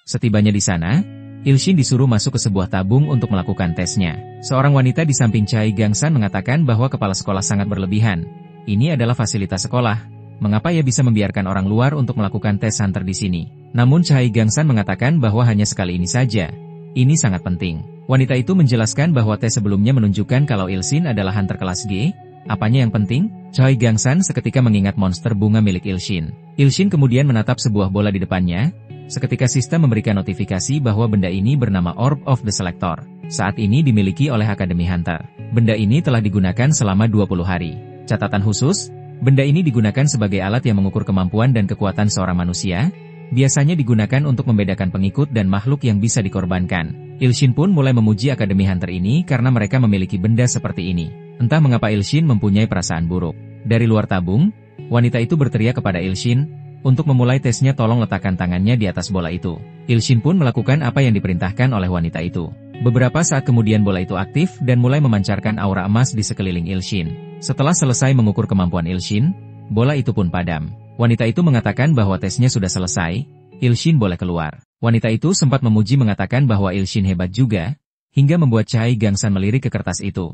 Speaker 1: Setibanya di sana, Il-shin disuruh masuk ke sebuah tabung untuk melakukan tesnya. Seorang wanita di samping Chai Gang-san mengatakan bahwa kepala sekolah sangat berlebihan. Ini adalah fasilitas sekolah. Mengapa ia bisa membiarkan orang luar untuk melakukan tes hunter di sini? Namun Chai Gang-san mengatakan bahwa hanya sekali ini saja. Ini sangat penting. Wanita itu menjelaskan bahwa tes sebelumnya menunjukkan kalau Il-shin adalah hunter kelas G. Apanya yang penting? Chai Gang-san seketika mengingat monster bunga milik Il-shin. Il-shin kemudian menatap sebuah bola di depannya. Seketika sistem memberikan notifikasi bahwa benda ini bernama Orb of the Selector. Saat ini dimiliki oleh Akademi Hunter. Benda ini telah digunakan selama 20 hari. Catatan khusus, benda ini digunakan sebagai alat yang mengukur kemampuan dan kekuatan seorang manusia. Biasanya digunakan untuk membedakan pengikut dan makhluk yang bisa dikorbankan. Il-shin pun mulai memuji Akademi Hunter ini karena mereka memiliki benda seperti ini. Entah mengapa Il-shin mempunyai perasaan buruk. Dari luar tabung, wanita itu berteriak kepada Il-shin, untuk memulai tesnya tolong letakkan tangannya di atas bola itu. Il-shin pun melakukan apa yang diperintahkan oleh wanita itu. Beberapa saat kemudian bola itu aktif dan mulai memancarkan aura emas di sekeliling Il-shin. Setelah selesai mengukur kemampuan Il-shin, bola itu pun padam. Wanita itu mengatakan bahwa tesnya sudah selesai, Il-shin boleh keluar. Wanita itu sempat memuji mengatakan bahwa Il-shin hebat juga, hingga membuat Chai Gangsan melirik ke kertas itu.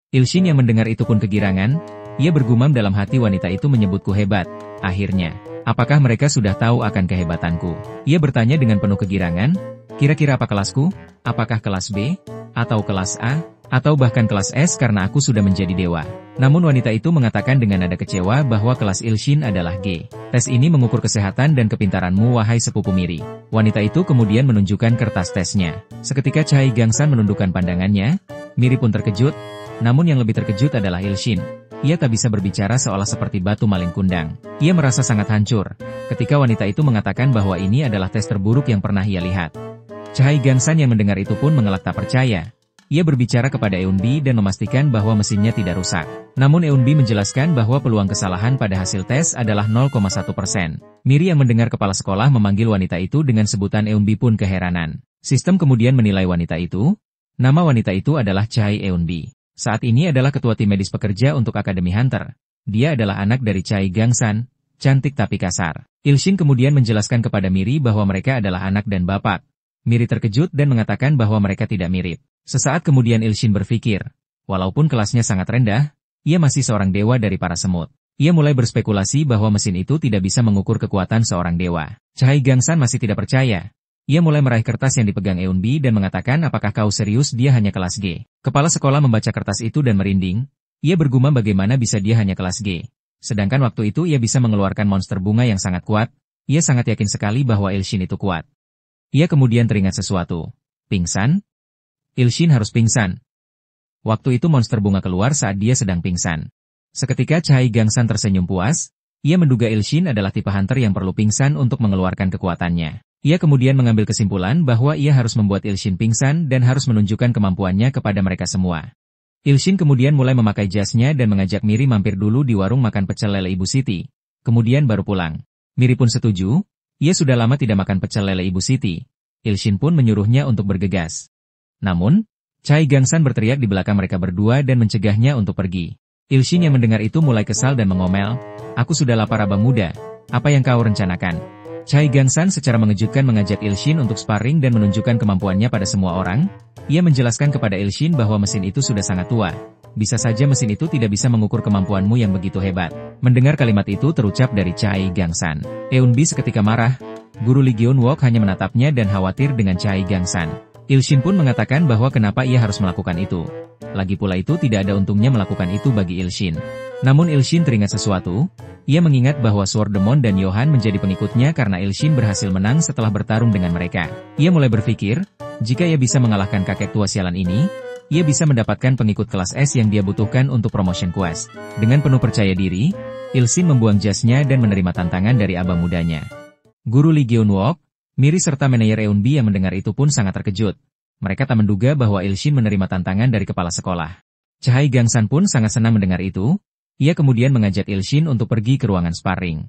Speaker 1: Ilshin yang mendengar itu pun kegirangan, ia bergumam dalam hati wanita itu menyebutku hebat. Akhirnya, apakah mereka sudah tahu akan kehebatanku? Ia bertanya dengan penuh kegirangan, kira-kira apa kelasku? Apakah kelas B? Atau kelas A? Atau bahkan kelas S karena aku sudah menjadi dewa. Namun wanita itu mengatakan dengan nada kecewa bahwa kelas Ilshin adalah G. Tes ini mengukur kesehatan dan kepintaranmu wahai sepupu Miri. Wanita itu kemudian menunjukkan kertas tesnya. Seketika Chai Gangsan menundukkan pandangannya, Miri pun terkejut, namun yang lebih terkejut adalah Ilshin. Ia tak bisa berbicara seolah seperti batu maling kundang. Ia merasa sangat hancur, ketika wanita itu mengatakan bahwa ini adalah tes terburuk yang pernah ia lihat. Chai Gangsan yang mendengar itu pun mengelak tak percaya. Ia berbicara kepada Eunbi dan memastikan bahwa mesinnya tidak rusak. Namun Eunbi menjelaskan bahwa peluang kesalahan pada hasil tes adalah 0,1%. Miri yang mendengar kepala sekolah memanggil wanita itu dengan sebutan Eunbi pun keheranan. Sistem kemudian menilai wanita itu. Nama wanita itu adalah Chai Eunbi. Saat ini adalah ketua tim medis pekerja untuk Akademi Hunter. Dia adalah anak dari Chai Gangsan, cantik tapi kasar. Ilshin kemudian menjelaskan kepada Miri bahwa mereka adalah anak dan bapak. Miri terkejut dan mengatakan bahwa mereka tidak mirip. Sesaat kemudian Ilshin berpikir, walaupun kelasnya sangat rendah, ia masih seorang dewa dari para semut. Ia mulai berspekulasi bahwa mesin itu tidak bisa mengukur kekuatan seorang dewa. Chai Gangsan masih tidak percaya. Ia mulai meraih kertas yang dipegang Eunbi dan mengatakan apakah kau serius dia hanya kelas G. Kepala sekolah membaca kertas itu dan merinding. Ia bergumam bagaimana bisa dia hanya kelas G. Sedangkan waktu itu ia bisa mengeluarkan monster bunga yang sangat kuat. Ia sangat yakin sekali bahwa Ilshin itu kuat. Ia kemudian teringat sesuatu. Pingsan? Ilshin harus pingsan. Waktu itu monster bunga keluar saat dia sedang pingsan. Seketika Chai Gangsan tersenyum puas, ia menduga Ilshin adalah tipe hunter yang perlu pingsan untuk mengeluarkan kekuatannya. Ia kemudian mengambil kesimpulan bahwa ia harus membuat Ilshin pingsan dan harus menunjukkan kemampuannya kepada mereka semua. Ilshin kemudian mulai memakai jasnya dan mengajak Miri mampir dulu di warung makan pecel lele Ibu Siti. Kemudian baru pulang. Miri pun setuju, ia sudah lama tidak makan pecel lele Ibu Siti. Ilshin pun menyuruhnya untuk bergegas. Namun, Chai Gangsan berteriak di belakang mereka berdua dan mencegahnya untuk pergi. Ilshin yang mendengar itu mulai kesal dan mengomel, aku sudah lapar abang muda, apa yang kau rencanakan? Chai Gangsan secara mengejutkan mengajak Ilshin untuk sparring dan menunjukkan kemampuannya pada semua orang. Ia menjelaskan kepada Ilshin bahwa mesin itu sudah sangat tua. Bisa saja mesin itu tidak bisa mengukur kemampuanmu yang begitu hebat. Mendengar kalimat itu terucap dari Chai Gangsan. Eunbi seketika marah. Guru Lee Geun-wook hanya menatapnya dan khawatir dengan Chai Gangsan. Ilshin pun mengatakan bahwa kenapa ia harus melakukan itu. Lagi pula itu tidak ada untungnya melakukan itu bagi Ilshin. Namun Ilshin teringat sesuatu. Ia mengingat bahwa Sword Demon dan Yohan menjadi pengikutnya karena Ilshin berhasil menang setelah bertarung dengan mereka. Ia mulai berpikir, jika ia bisa mengalahkan kakek tua sialan ini, ia bisa mendapatkan pengikut kelas S yang dia butuhkan untuk promotion quest. Dengan penuh percaya diri, Ilshin membuang jasnya dan menerima tantangan dari abang mudanya. Guru Lee Geun-wook, Miri serta manajer Eunbi yang mendengar itu pun sangat terkejut. Mereka tak menduga bahwa Ilshin menerima tantangan dari kepala sekolah. Chai Gangsan pun sangat senang mendengar itu. Ia kemudian mengajak Ilshin untuk pergi ke ruangan sparring.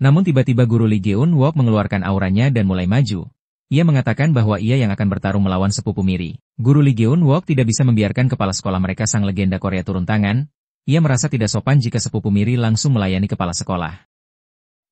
Speaker 1: Namun tiba-tiba Guru Lee Geun-wook mengeluarkan auranya dan mulai maju. Ia mengatakan bahwa ia yang akan bertarung melawan sepupu Miri. Guru Lee Geun-wook tidak bisa membiarkan kepala sekolah mereka sang legenda Korea turun tangan. Ia merasa tidak sopan jika sepupu Miri langsung melayani kepala sekolah.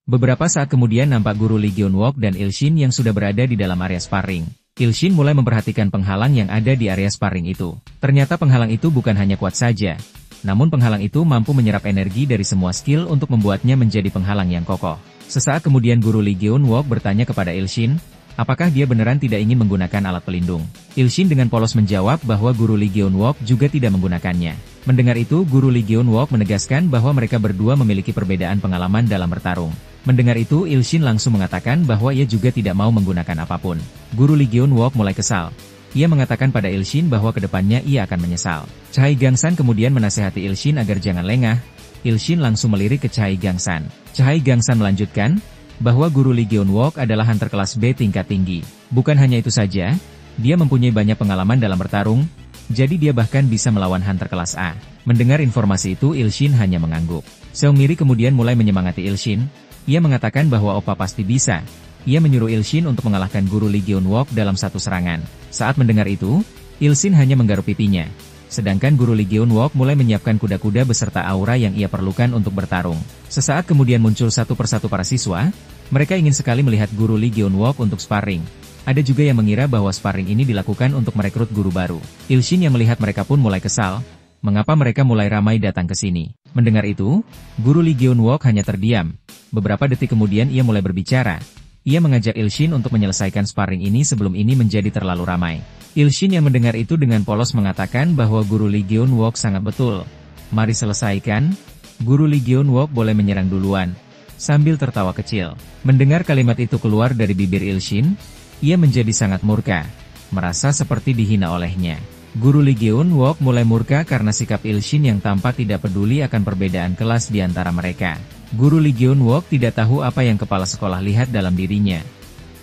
Speaker 1: Beberapa saat kemudian nampak Guru Lee Geun-wook dan Ilshin yang sudah berada di dalam area sparring. Ilshin mulai memperhatikan penghalang yang ada di area sparring itu. Ternyata penghalang itu bukan hanya kuat saja, namun penghalang itu mampu menyerap energi dari semua skill untuk membuatnya menjadi penghalang yang kokoh. Sesaat kemudian Guru Lee Geun-wook bertanya kepada Ilshin, apakah dia beneran tidak ingin menggunakan alat pelindung? Ilshin dengan polos menjawab bahwa Guru Lee Geun-wook juga tidak menggunakannya. Mendengar itu, Guru Lee Geun-wook menegaskan bahwa mereka berdua memiliki perbedaan pengalaman dalam bertarung. Mendengar itu, Ilshin langsung mengatakan bahwa ia juga tidak mau menggunakan apapun. Guru Lee Geun-wook mulai kesal. Ia mengatakan pada Ilshin bahwa kedepannya ia akan menyesal. Chai Gangsan kemudian menasehati Ilshin agar jangan lengah. Ilshin langsung melirik ke Chai Gangsan. Chai Gangsan melanjutkan bahwa Guru Lee Geun-wook adalah hunter kelas B tingkat tinggi. Bukan hanya itu saja, dia mempunyai banyak pengalaman dalam bertarung, jadi dia bahkan bisa melawan hunter kelas A. Mendengar informasi itu, Ilshin hanya mengangguk. Seong Miri kemudian mulai menyemangati Ilshin. Ia mengatakan bahwa Opa pasti bisa. Ia menyuruh Ilshin untuk mengalahkan Guru Lee Geun-wook dalam satu serangan. Saat mendengar itu, Ilshin hanya menggaruk pipinya. Sedangkan Guru Lee Geun-wook mulai menyiapkan kuda-kuda beserta aura yang ia perlukan untuk bertarung. Sesaat kemudian muncul satu persatu para siswa. Mereka ingin sekali melihat Guru Lee Geun-wook untuk sparring. Ada juga yang mengira bahwa sparring ini dilakukan untuk merekrut guru baru. Ilshin yang melihat mereka pun mulai kesal, mengapa mereka mulai ramai datang ke sini. Mendengar itu, guru Lee Gyun-wook hanya terdiam. Beberapa detik kemudian ia mulai berbicara. Ia mengajak Ilshin untuk menyelesaikan sparring ini sebelum ini menjadi terlalu ramai. Ilshin yang mendengar itu dengan polos mengatakan bahwa guru Lee Gyun-wook sangat betul. Mari selesaikan, guru Lee Gyun-wook boleh menyerang duluan. Sambil tertawa kecil. Mendengar kalimat itu keluar dari bibir Ilshin, ia menjadi sangat murka, merasa seperti dihina olehnya. Guru Lee Gyun-wook mulai murka karena sikap Ilshin yang tampak tidak peduli akan perbedaan kelas di antara mereka. Guru Lee Gyun-wook tidak tahu apa yang kepala sekolah lihat dalam dirinya.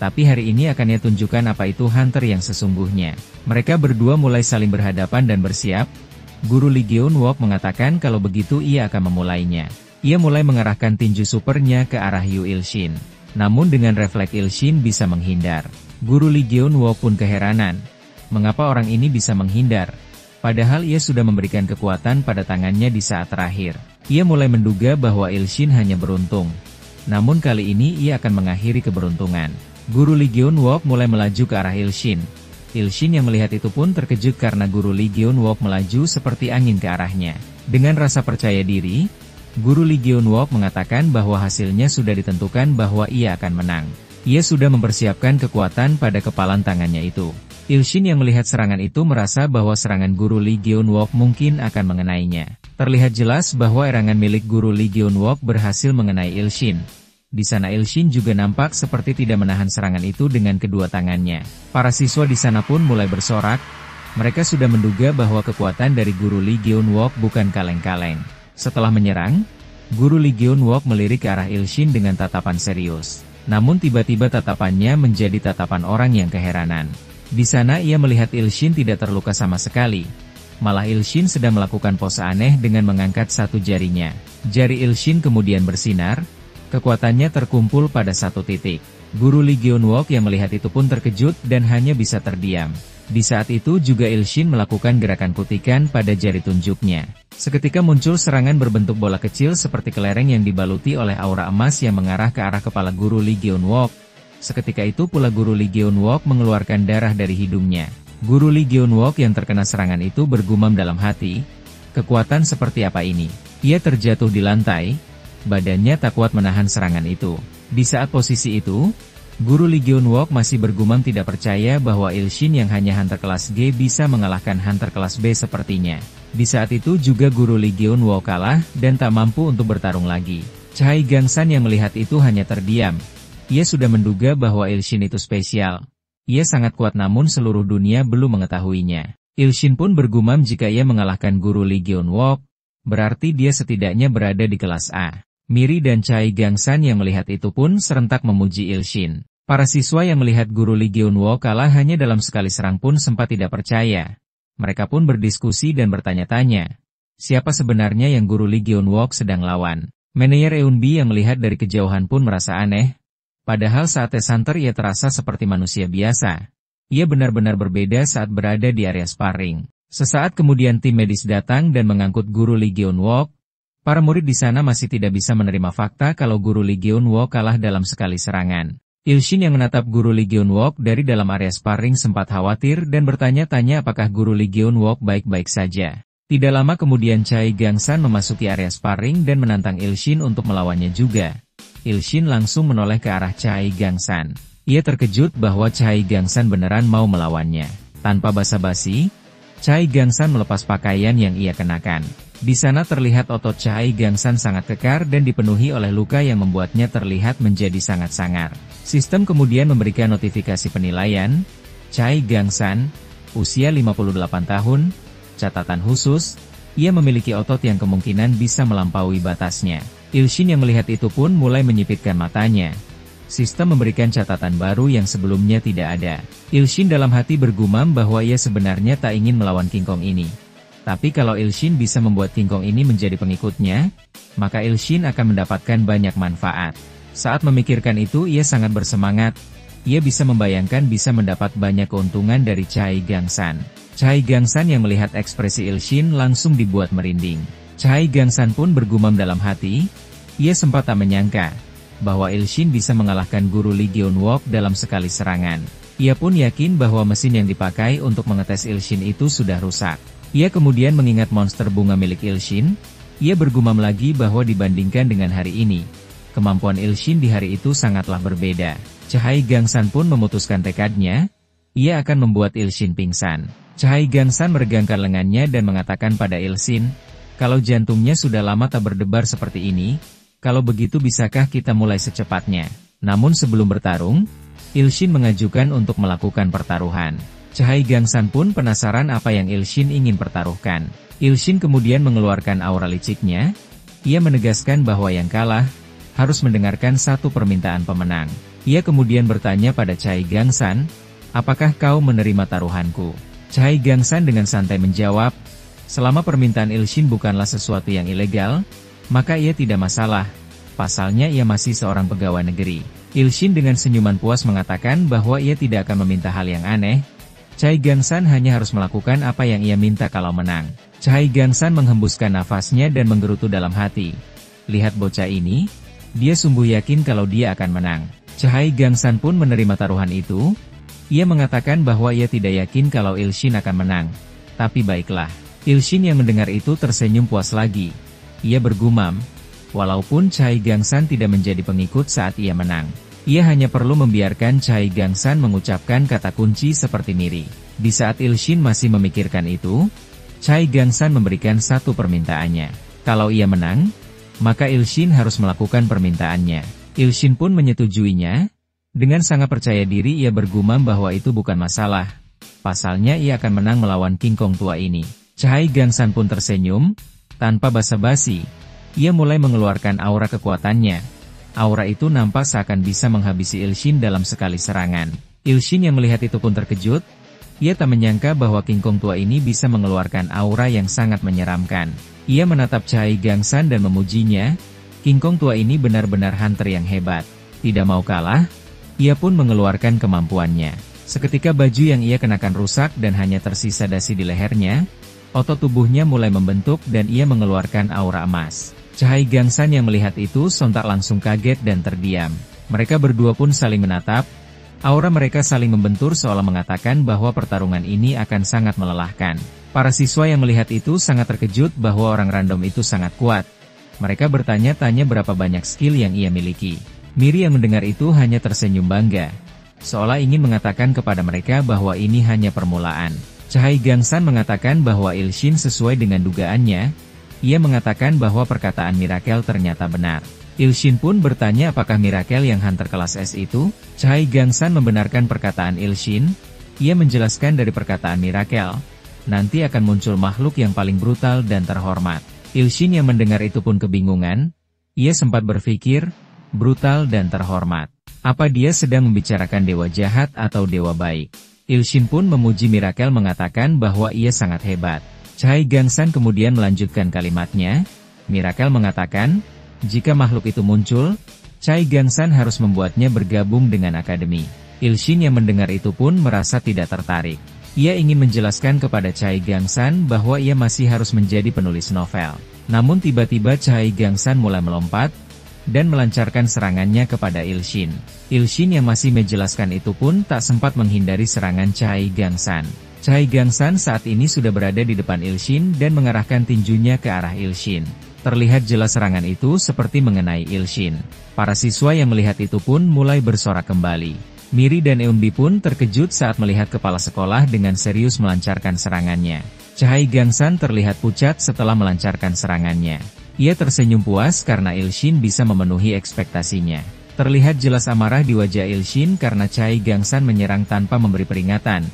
Speaker 1: Tapi hari ini akan ia tunjukkan apa itu hunter yang sesungguhnya. Mereka berdua mulai saling berhadapan dan bersiap. Guru Lee Gyun-wook mengatakan kalau begitu ia akan memulainya. Ia mulai mengarahkan tinju supernya ke arah Yu Ilshin. Namun dengan refleks Ilshin bisa menghindar. Guru Lee Gyun-wook pun keheranan. Mengapa orang ini bisa menghindar? Padahal ia sudah memberikan kekuatan pada tangannya di saat terakhir. Ia mulai menduga bahwa Ilshin hanya beruntung. Namun kali ini ia akan mengakhiri keberuntungan. Guru Lee Gyun-wook mulai melaju ke arah Ilshin. Ilshin yang melihat itu pun terkejut karena guru Lee Gyun-wook melaju seperti angin ke arahnya. Dengan rasa percaya diri, guru Lee Gyun-wook mengatakan bahwa hasilnya sudah ditentukan bahwa ia akan menang. Ia sudah mempersiapkan kekuatan pada kepalan tangannya itu. Ilshin yang melihat serangan itu merasa bahwa serangan guru Lee Gyun-wook mungkin akan mengenainya. Terlihat jelas bahwa erangan milik guru Lee Gyun-wook berhasil mengenai Ilshin. Di sana Ilshin juga nampak seperti tidak menahan serangan itu dengan kedua tangannya. Para siswa di sana pun mulai bersorak. Mereka sudah menduga bahwa kekuatan dari guru Lee Gyun-wook bukan kaleng-kaleng. Setelah menyerang, guru Lee Gyun-wook melirik ke arah Ilshin dengan tatapan serius. Namun tiba-tiba tatapannya menjadi tatapan orang yang keheranan. Di sana ia melihat Ilshin tidak terluka sama sekali. Malah Ilshin sedang melakukan pose aneh dengan mengangkat satu jarinya. Jari Ilshin kemudian bersinar, kekuatannya terkumpul pada satu titik. Guru Lee Gyun-wook yang melihat itu pun terkejut dan hanya bisa terdiam. Di saat itu juga Ilshin melakukan gerakan kutikan pada jari tunjuknya. Seketika muncul serangan berbentuk bola kecil seperti kelereng yang dibaluti oleh aura emas yang mengarah ke arah kepala guru Lee Gyun-wook. Seketika itu pula guru Lee Gyun-wook mengeluarkan darah dari hidungnya. Guru Lee Gyun-wook yang terkena serangan itu bergumam dalam hati, kekuatan seperti apa ini? Ia terjatuh di lantai, badannya tak kuat menahan serangan itu. Di saat posisi itu, guru Lee Gyun-wook masih bergumam tidak percaya bahwa Ilshin yang hanya hunter kelas G bisa mengalahkan hunter kelas B sepertinya. Di saat itu juga guru Lee Gyun-wook kalah dan tak mampu untuk bertarung lagi. Chai Gangsan yang melihat itu hanya terdiam. Ia sudah menduga bahwa Ilshin itu spesial. Ia sangat kuat namun seluruh dunia belum mengetahuinya. Ilshin pun bergumam jika ia mengalahkan guru Lee Gyun-wook, berarti dia setidaknya berada di kelas A. Miri dan Chai Gangsan yang melihat itu pun serentak memuji Ilshin. Para siswa yang melihat guru Lee Gyun-wook kalah hanya dalam sekali serang pun sempat tidak percaya. Mereka pun berdiskusi dan bertanya-tanya, siapa sebenarnya yang guru Lee Gyun-wook sedang lawan? Manajer Eunbi yang melihat dari kejauhan pun merasa aneh. Padahal saat tes hunter ia terasa seperti manusia biasa. Ia benar-benar berbeda saat berada di area sparring. Sesaat kemudian tim medis datang dan mengangkut guru Lee Gyun-wook. Para murid di sana masih tidak bisa menerima fakta kalau guru Lee Gyun-wook kalah dalam sekali serangan. Ilshin yang menatap guru Lee Gyun-wook dari dalam area sparring sempat khawatir dan bertanya-tanya apakah guru Lee Gyun-wook baik-baik saja. Tidak lama kemudian Chai Gangsan memasuki area sparring dan menantang Ilshin untuk melawannya juga. Ilshin langsung menoleh ke arah Chai Gangsan. Ia terkejut bahwa Chai Gangsan beneran mau melawannya. Tanpa basa-basi, Chai Gangsan melepas pakaian yang ia kenakan. Di sana terlihat otot Chai Gangsan sangat kekar dan dipenuhi oleh luka yang membuatnya terlihat menjadi sangat sangar. Sistem kemudian memberikan notifikasi penilaian. Chai Gangsan, usia 58 tahun, catatan khusus, ia memiliki otot yang kemungkinan bisa melampaui batasnya. Ilshin yang melihat itu pun mulai menyipitkan matanya. Sistem memberikan catatan baru yang sebelumnya tidak ada. Ilshin dalam hati bergumam bahwa ia sebenarnya tak ingin melawan King Kong ini. Tapi kalau Ilshin bisa membuat King Kong ini menjadi pengikutnya, maka Ilshin akan mendapatkan banyak manfaat. Saat memikirkan itu ia sangat bersemangat. Ia bisa membayangkan bisa mendapat banyak keuntungan dari Chai Gangsan. Chai Gangsan yang melihat ekspresi Ilshin langsung dibuat merinding. Chai Gangsan pun bergumam dalam hati, ia sempat tak menyangka bahwa Ilshin bisa mengalahkan guru Lee Gyun-wook dalam sekali serangan. Ia pun yakin bahwa mesin yang dipakai untuk mengetes Ilshin itu sudah rusak. Ia kemudian mengingat monster bunga milik Ilshin. Ia bergumam lagi bahwa dibandingkan dengan hari ini, kemampuan Ilshin di hari itu sangatlah berbeda. Cahai Gangsan pun memutuskan tekadnya. Ia akan membuat Ilshin pingsan. Cahai Gangsan meregangkan lengannya dan mengatakan pada Ilshin, kalau jantungnya sudah lama tak berdebar seperti ini, kalau begitu bisakah kita mulai secepatnya? Namun sebelum bertarung, Ilshin mengajukan untuk melakukan pertaruhan. Cahai Gangsan pun penasaran apa yang Ilshin ingin pertaruhkan. Ilshin kemudian mengeluarkan aura liciknya. Ia menegaskan bahwa yang kalah harus mendengarkan satu permintaan pemenang. Ia kemudian bertanya pada Cahai Gangsan, apakah kau menerima taruhanku? Cahai Gangsan dengan santai menjawab, selama permintaan Ilshin bukanlah sesuatu yang ilegal, maka ia tidak masalah. Pasalnya ia masih seorang pegawai negeri. Ilshin dengan senyuman puas mengatakan bahwa ia tidak akan meminta hal yang aneh. Cahai Gangsan hanya harus melakukan apa yang ia minta kalau menang. Cahai Gangsan menghembuskan nafasnya dan menggerutu dalam hati. Lihat bocah ini, dia sungguh yakin kalau dia akan menang. Cahai Gangsan pun menerima taruhan itu. Ia mengatakan bahwa ia tidak yakin kalau Ilshin akan menang. Tapi baiklah. Ilshin yang mendengar itu tersenyum puas lagi. Ia bergumam, walaupun Cahai Gangsan tidak menjadi pengikut saat ia menang, ia hanya perlu membiarkan Cahai Gangsan mengucapkan kata kunci seperti Miri. Di saat Ilshin masih memikirkan itu, Cahai Gangsan memberikan satu permintaannya. Kalau ia menang, maka Ilshin harus melakukan permintaannya. Ilshin pun menyetujuinya. Dengan sangat percaya diri ia bergumam bahwa itu bukan masalah. Pasalnya ia akan menang melawan King Kong tua ini. Cahai Gangsan pun tersenyum. Tanpa basa-basi, ia mulai mengeluarkan aura kekuatannya. Aura itu nampak seakan bisa menghabisi Ilshin dalam sekali serangan. Ilshin yang melihat itu pun terkejut. Ia tak menyangka bahwa King Kong tua ini bisa mengeluarkan aura yang sangat menyeramkan. Ia menatap Cahai Gangsan dan memujinya. King Kong tua ini benar-benar hunter yang hebat. Tidak mau kalah, ia pun mengeluarkan kemampuannya. Seketika baju yang ia kenakan rusak dan hanya tersisa dasi di lehernya. Otot tubuhnya mulai membentuk dan ia mengeluarkan aura emas. Cahai Gangsan yang melihat itu sontak langsung kaget dan terdiam. Mereka berdua pun saling menatap. Aura mereka saling membentur seolah mengatakan bahwa pertarungan ini akan sangat melelahkan. Para siswa yang melihat itu sangat terkejut bahwa orang random itu sangat kuat. Mereka bertanya-tanya berapa banyak skill yang ia miliki. Miri yang mendengar itu hanya tersenyum bangga, seolah ingin mengatakan kepada mereka bahwa ini hanya permulaan. Cahai Gangsan mengatakan bahwa Ilshin sesuai dengan dugaannya. Ia mengatakan bahwa perkataan Miracle ternyata benar. Ilshin pun bertanya apakah Miracle yang hunter kelas S itu? Cahai Gangsan membenarkan perkataan Ilshin. Ia menjelaskan dari perkataan Miracle, nanti akan muncul makhluk yang paling brutal dan terhormat. Ilshin yang mendengar itu pun kebingungan. Ia sempat berpikir, brutal dan terhormat. Apa dia sedang membicarakan dewa jahat atau dewa baik? Ilshin pun memuji Miracle mengatakan bahwa ia sangat hebat. Cahai Gangsan kemudian melanjutkan kalimatnya. Miracle mengatakan, jika makhluk itu muncul, Cahai Gangsan harus membuatnya bergabung dengan akademi. Ilshin yang mendengar itu pun merasa tidak tertarik. Ia ingin menjelaskan kepada Cahai Gangsan bahwa ia masih harus menjadi penulis novel. Namun tiba-tiba Cahai Gangsan mulai melompat dan melancarkan serangannya kepada Ilshin. Ilshin yang masih menjelaskan itu pun tak sempat menghindari serangan Cahai Gangsan. Cahai Gangsan saat ini sudah berada di depan Ilshin dan mengarahkan tinjunya ke arah Ilshin. Terlihat jelas serangan itu seperti mengenai Ilshin. Para siswa yang melihat itu pun mulai bersorak kembali. Miri dan Eunbi pun terkejut saat melihat kepala sekolah dengan serius melancarkan serangannya. Cahai Gangsan terlihat pucat setelah melancarkan serangannya. Ia tersenyum puas karena Ilshin bisa memenuhi ekspektasinya. Terlihat jelas amarah di wajah Ilshin karena Cahai Gangsan menyerang tanpa memberi peringatan.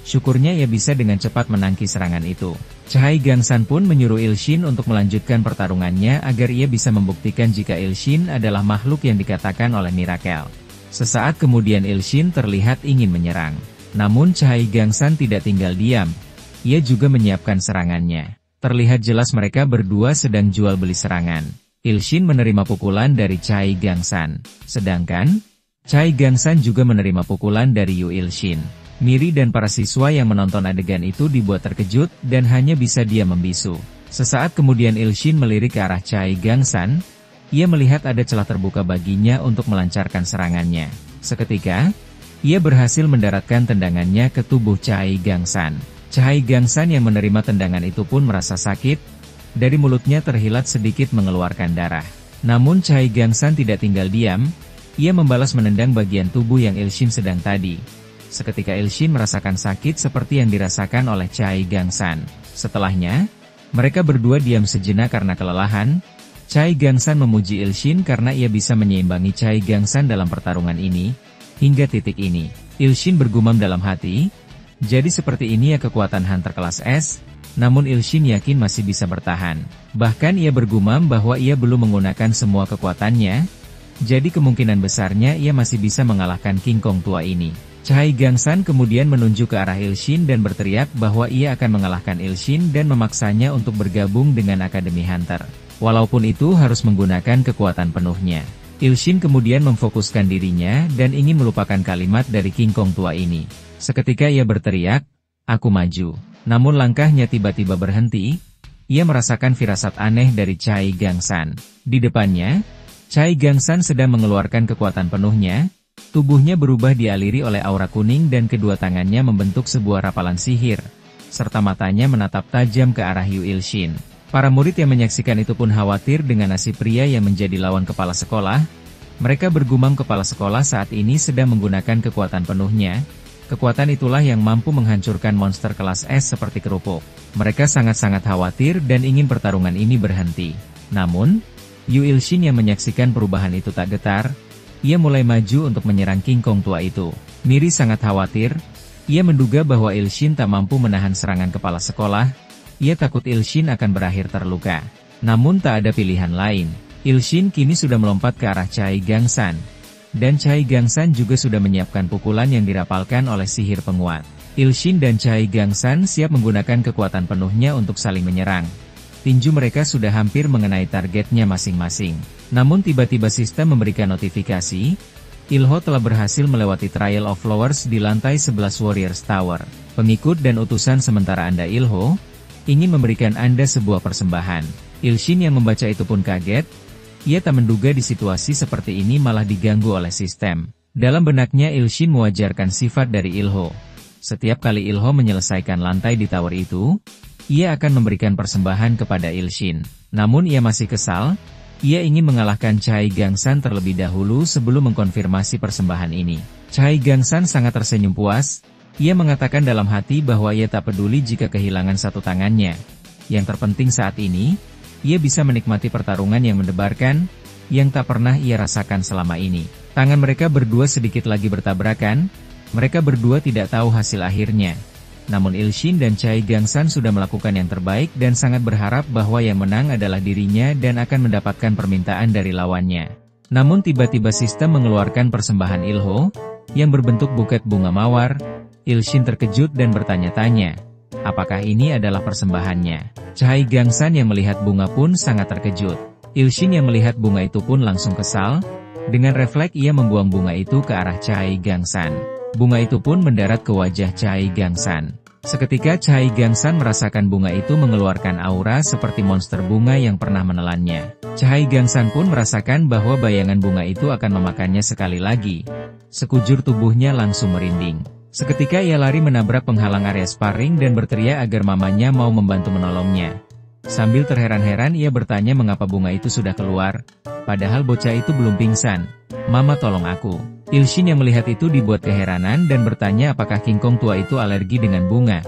Speaker 1: Syukurnya ia bisa dengan cepat menangkis serangan itu. Cahai Gangsan pun menyuruh Ilshin untuk melanjutkan pertarungannya agar ia bisa membuktikan jika Ilshin adalah makhluk yang dikatakan oleh Miracle. Sesaat kemudian Ilshin terlihat ingin menyerang. Namun Cahai Gangsan tidak tinggal diam. Ia juga menyiapkan serangannya. Terlihat jelas mereka berdua sedang jual beli serangan. Ilshin menerima pukulan dari Cahai Gangsan. Sedangkan Cahai Gangsan juga menerima pukulan dari Yu Ilshin. Miri dan para siswa yang menonton adegan itu dibuat terkejut dan hanya bisa diam membisu. Sesaat kemudian Ilshin melirik ke arah Cahai Gangsan. Ia melihat ada celah terbuka baginya untuk melancarkan serangannya. Seketika, Ia berhasil mendaratkan tendangannya ke tubuh Cai Gangsan. Cai Gangsan yang menerima tendangan itu pun merasa sakit. Dari mulutnya terhilat sedikit mengeluarkan darah. Namun Cai Gangsan tidak tinggal diam. Ia membalas menendang bagian tubuh yang Ilshin sedang tadi. Seketika Ilshin merasakan sakit seperti yang dirasakan oleh Cai Gangsan. Setelahnya, mereka berdua diam sejenak karena kelelahan. Cai Gangsan memuji Ilshin karena ia bisa menyeimbangi Cai Gangsan dalam pertarungan ini. Hingga titik ini, Ilshin bergumam dalam hati, jadi seperti ini ya kekuatan Hunter kelas S, namun Ilshin yakin masih bisa bertahan. Bahkan ia bergumam bahwa ia belum menggunakan semua kekuatannya, jadi kemungkinan besarnya ia masih bisa mengalahkan King Kong tua ini. Cai Gangsan kemudian menunjuk ke arah Ilshin dan berteriak bahwa ia akan mengalahkan Ilshin dan memaksanya untuk bergabung dengan Akademi Hunter. Walaupun itu harus menggunakan kekuatan penuhnya. Ilshin kemudian memfokuskan dirinya dan ingin melupakan kalimat dari King Kong tua ini. Seketika ia berteriak, "Aku maju." Namun langkahnya tiba-tiba berhenti. Ia merasakan firasat aneh dari Cai Gangsan. Di depannya, Cai Gangsan sedang mengeluarkan kekuatan penuhnya. Tubuhnya berubah dialiri oleh aura kuning dan kedua tangannya membentuk sebuah rapalan sihir. Serta matanya menatap tajam ke arah Yu Ilshin. Para murid yang menyaksikan itu pun khawatir dengan nasib pria yang menjadi lawan kepala sekolah. Mereka bergumam kepala sekolah saat ini sedang menggunakan kekuatan penuhnya. Kekuatan itulah yang mampu menghancurkan monster kelas S seperti kerupuk. Mereka sangat-sangat khawatir dan ingin pertarungan ini berhenti. Namun, Yu Ilshin yang menyaksikan perubahan itu tak getar. Ia mulai maju untuk menyerang King Kong tua itu. Miri sangat khawatir. Ia menduga bahwa Ilshin tak mampu menahan serangan kepala sekolah. Ia takut Ilshin akan berakhir terluka. Namun tak ada pilihan lain. Ilshin kini sudah melompat ke arah Cai Gangsan. Dan Cai Gangsan juga sudah menyiapkan pukulan yang dirapalkan oleh sihir penguat. Ilshin dan Cai Gangsan siap menggunakan kekuatan penuhnya untuk saling menyerang. Tinju mereka sudah hampir mengenai targetnya masing-masing. Namun tiba-tiba sistem memberikan notifikasi. Ilho telah berhasil melewati Trail of Flowers di lantai 11 Warriors Tower. Pengikut dan utusan sementara Anda Ilho ingin memberikan Anda sebuah persembahan. Ilshin yang membaca itu pun kaget. Ia tak menduga di situasi seperti ini malah diganggu oleh sistem. Dalam benaknya Ilshin mewajarkan sifat dari Ilho. Setiap kali Ilho menyelesaikan lantai di tower itu, ia akan memberikan persembahan kepada Ilshin. Namun ia masih kesal. Ia ingin mengalahkan Cai Gangsan terlebih dahulu sebelum mengkonfirmasi persembahan ini. Cai Gangsan sangat tersenyum puas. Ia mengatakan dalam hati bahwa ia tak peduli jika kehilangan satu tangannya. Yang terpenting saat ini, ia bisa menikmati pertarungan yang mendebarkan, yang tak pernah ia rasakan selama ini. Tangan mereka berdua sedikit lagi bertabrakan, mereka berdua tidak tahu hasil akhirnya. Namun Ilshin dan Cai Gangsan sudah melakukan yang terbaik dan sangat berharap bahwa yang menang adalah dirinya dan akan mendapatkan permintaan dari lawannya. Namun tiba-tiba sistem mengeluarkan persembahan Ilho, yang berbentuk buket bunga mawar. Ilshin terkejut dan bertanya-tanya, apakah ini adalah persembahannya? Cai Gangsan yang melihat bunga pun sangat terkejut. Ilshin yang melihat bunga itu pun langsung kesal. Dengan refleks ia membuang bunga itu ke arah Cai Gangsan. Bunga itu pun mendarat ke wajah Cai Gangsan. Seketika Cai Gangsan merasakan bunga itu mengeluarkan aura seperti monster bunga yang pernah menelannya. Cai Gangsan pun merasakan bahwa bayangan bunga itu akan memakannya sekali lagi. Sekujur tubuhnya langsung merinding. Seketika ia lari menabrak penghalang area sparring dan berteriak agar mamanya mau membantu menolongnya. Sambil terheran-heran ia bertanya mengapa bunga itu sudah keluar, padahal bocah itu belum pingsan. "Mama tolong aku." Ilshin yang melihat itu dibuat keheranan dan bertanya apakah King Kong tua itu alergi dengan bunga,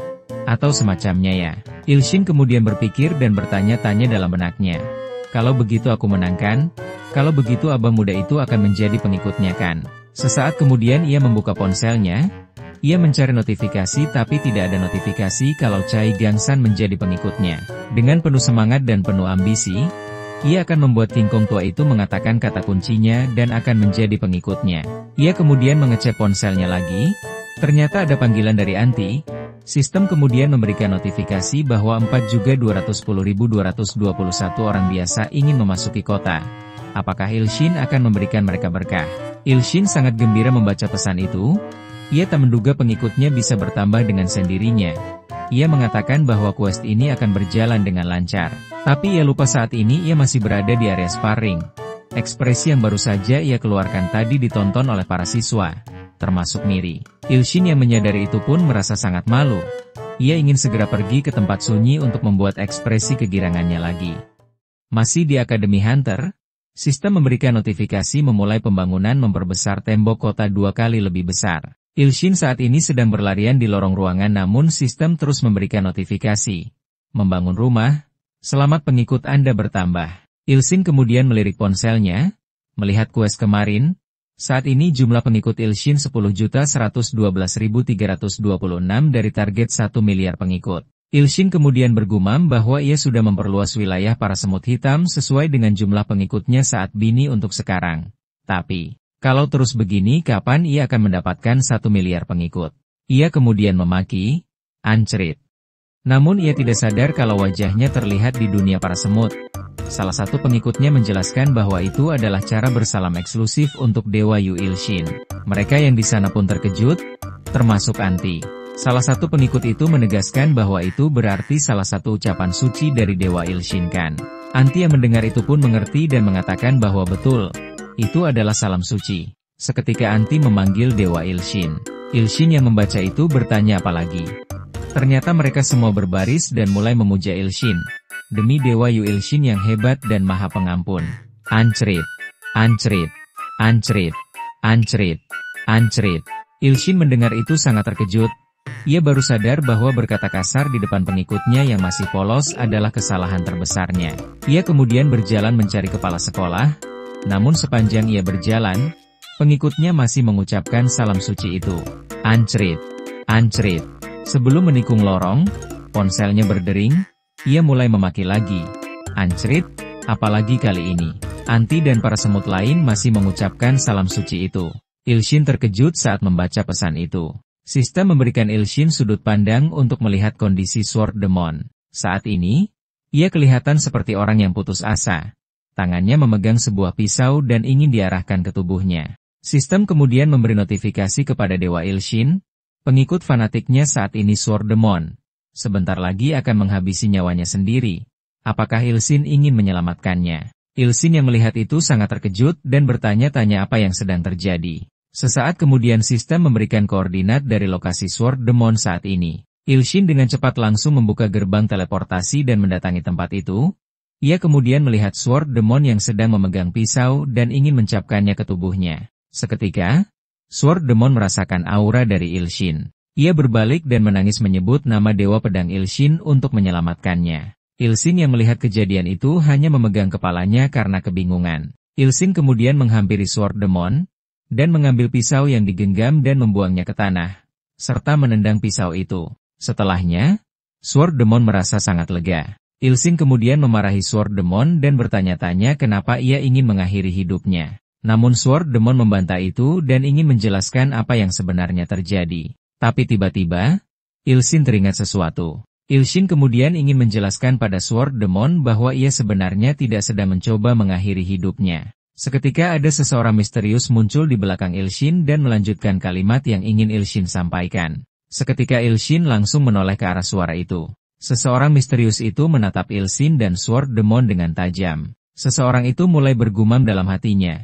Speaker 1: atau semacamnya ya. Ilshin kemudian berpikir dan bertanya-tanya dalam benaknya. Kalau begitu aku menangkan, kalau begitu abang muda itu akan menjadi pengikutnya kan. Sesaat kemudian ia membuka ponselnya. Ia mencari notifikasi tapi tidak ada notifikasi kalau Cai Gangsan menjadi pengikutnya. Dengan penuh semangat dan penuh ambisi, ia akan membuat King Kong tua itu mengatakan kata kuncinya dan akan menjadi pengikutnya. Ia kemudian mengecek ponselnya lagi. Ternyata ada panggilan dari Anti. Sistem kemudian memberikan notifikasi bahwa 4.210.221 orang biasa ingin memasuki kota. Apakah Ilshin akan memberikan mereka berkah? Ilshin sangat gembira membaca pesan itu. Ia tak menduga pengikutnya bisa bertambah dengan sendirinya. Ia mengatakan bahwa quest ini akan berjalan dengan lancar. Tapi ia lupa saat ini ia masih berada di area sparring. Ekspresi yang baru saja ia keluarkan tadi ditonton oleh para siswa. termasuk Miri. Ilshin yang menyadari itu pun merasa sangat malu. Ia ingin segera pergi ke tempat sunyi untuk membuat ekspresi kegirangannya lagi. Masih di Akademi Hunter, sistem memberikan notifikasi memulai pembangunan memperbesar tembok kota 2 kali lebih besar. Ilshin saat ini sedang berlarian di lorong ruangan namun sistem terus memberikan notifikasi. Membangun rumah, selamat pengikut Anda bertambah. Ilshin kemudian melirik ponselnya, melihat quest kemarin. Saat ini jumlah pengikut Ilshin 10.112.326 dari target 1 miliar pengikut. Ilshin kemudian bergumam bahwa ia sudah memperluas wilayah para semut hitam sesuai dengan jumlah pengikutnya saat bini untuk sekarang. Tapi, kalau terus begini kapan ia akan mendapatkan 1 miliar pengikut? Ia kemudian memaki, Ancrit. Namun ia tidak sadar kalau wajahnya terlihat di dunia para semut. Salah satu pengikutnya menjelaskan bahwa itu adalah cara bersalam eksklusif untuk Dewa Yu Ilshin. Mereka yang di sana pun terkejut, termasuk Anti. Salah satu pengikut itu menegaskan bahwa itu berarti salah satu ucapan suci dari Dewa Ilshin kan. Anti yang mendengar itu pun mengerti dan mengatakan bahwa betul, itu adalah salam suci. Seketika Anti memanggil Dewa Ilshin. Ilshin yang membaca itu bertanya apa lagi. Ternyata mereka semua berbaris dan mulai memuja Ilshin. Demi Dewa Yu Ilshin yang hebat dan maha pengampun. Ancrit, Ancrit, Ancrit, Ancrit, Ancrit. Ilshin mendengar itu sangat terkejut. Ia baru sadar bahwa berkata kasar di depan pengikutnya yang masih polos adalah kesalahan terbesarnya. Ia kemudian berjalan mencari kepala sekolah. Namun sepanjang ia berjalan, pengikutnya masih mengucapkan salam suci itu. Ancrit, Ancrit. Sebelum menikung lorong, ponselnya berdering, ia mulai memaki lagi. Ancrit, apalagi kali ini. Anti dan para semut lain masih mengucapkan salam suci itu. Ilshin terkejut saat membaca pesan itu. Sistem memberikan Ilshin sudut pandang untuk melihat kondisi Sword Demon. Saat ini, ia kelihatan seperti orang yang putus asa. Tangannya memegang sebuah pisau dan ingin diarahkan ke tubuhnya. Sistem kemudian memberi notifikasi kepada Dewa Ilshin. Pengikut fanatiknya saat ini Sword Demon. Sebentar lagi akan menghabisi nyawanya sendiri. Apakah Ilshin ingin menyelamatkannya? Ilshin yang melihat itu sangat terkejut dan bertanya-tanya apa yang sedang terjadi. Sesaat kemudian sistem memberikan koordinat dari lokasi Sword Demon saat ini. Ilshin dengan cepat langsung membuka gerbang teleportasi dan mendatangi tempat itu. Ia kemudian melihat Sword Demon yang sedang memegang pisau dan ingin mencapkannya ke tubuhnya. Seketika, Sword Demon merasakan aura dari Ilshin. Ia berbalik dan menangis menyebut nama Dewa Pedang Ilshin untuk menyelamatkannya. Ilshin yang melihat kejadian itu hanya memegang kepalanya karena kebingungan. Ilshin kemudian menghampiri Sword Demon, dan mengambil pisau yang digenggam dan membuangnya ke tanah, serta menendang pisau itu. Setelahnya, Sword Demon merasa sangat lega. Ilshin kemudian memarahi Sword Demon dan bertanya-tanya kenapa ia ingin mengakhiri hidupnya. Namun Sword Demon membantah itu dan ingin menjelaskan apa yang sebenarnya terjadi. Tapi tiba-tiba, Ilshin teringat sesuatu. Ilshin kemudian ingin menjelaskan pada Sword Demon bahwa ia sebenarnya tidak sedang mencoba mengakhiri hidupnya. Seketika ada seseorang misterius muncul di belakang Ilshin dan melanjutkan kalimat yang ingin Ilshin sampaikan. Seketika Ilshin langsung menoleh ke arah suara itu. Seseorang misterius itu menatap Ilshin dan Sword Demon dengan tajam. Seseorang itu mulai bergumam dalam hatinya.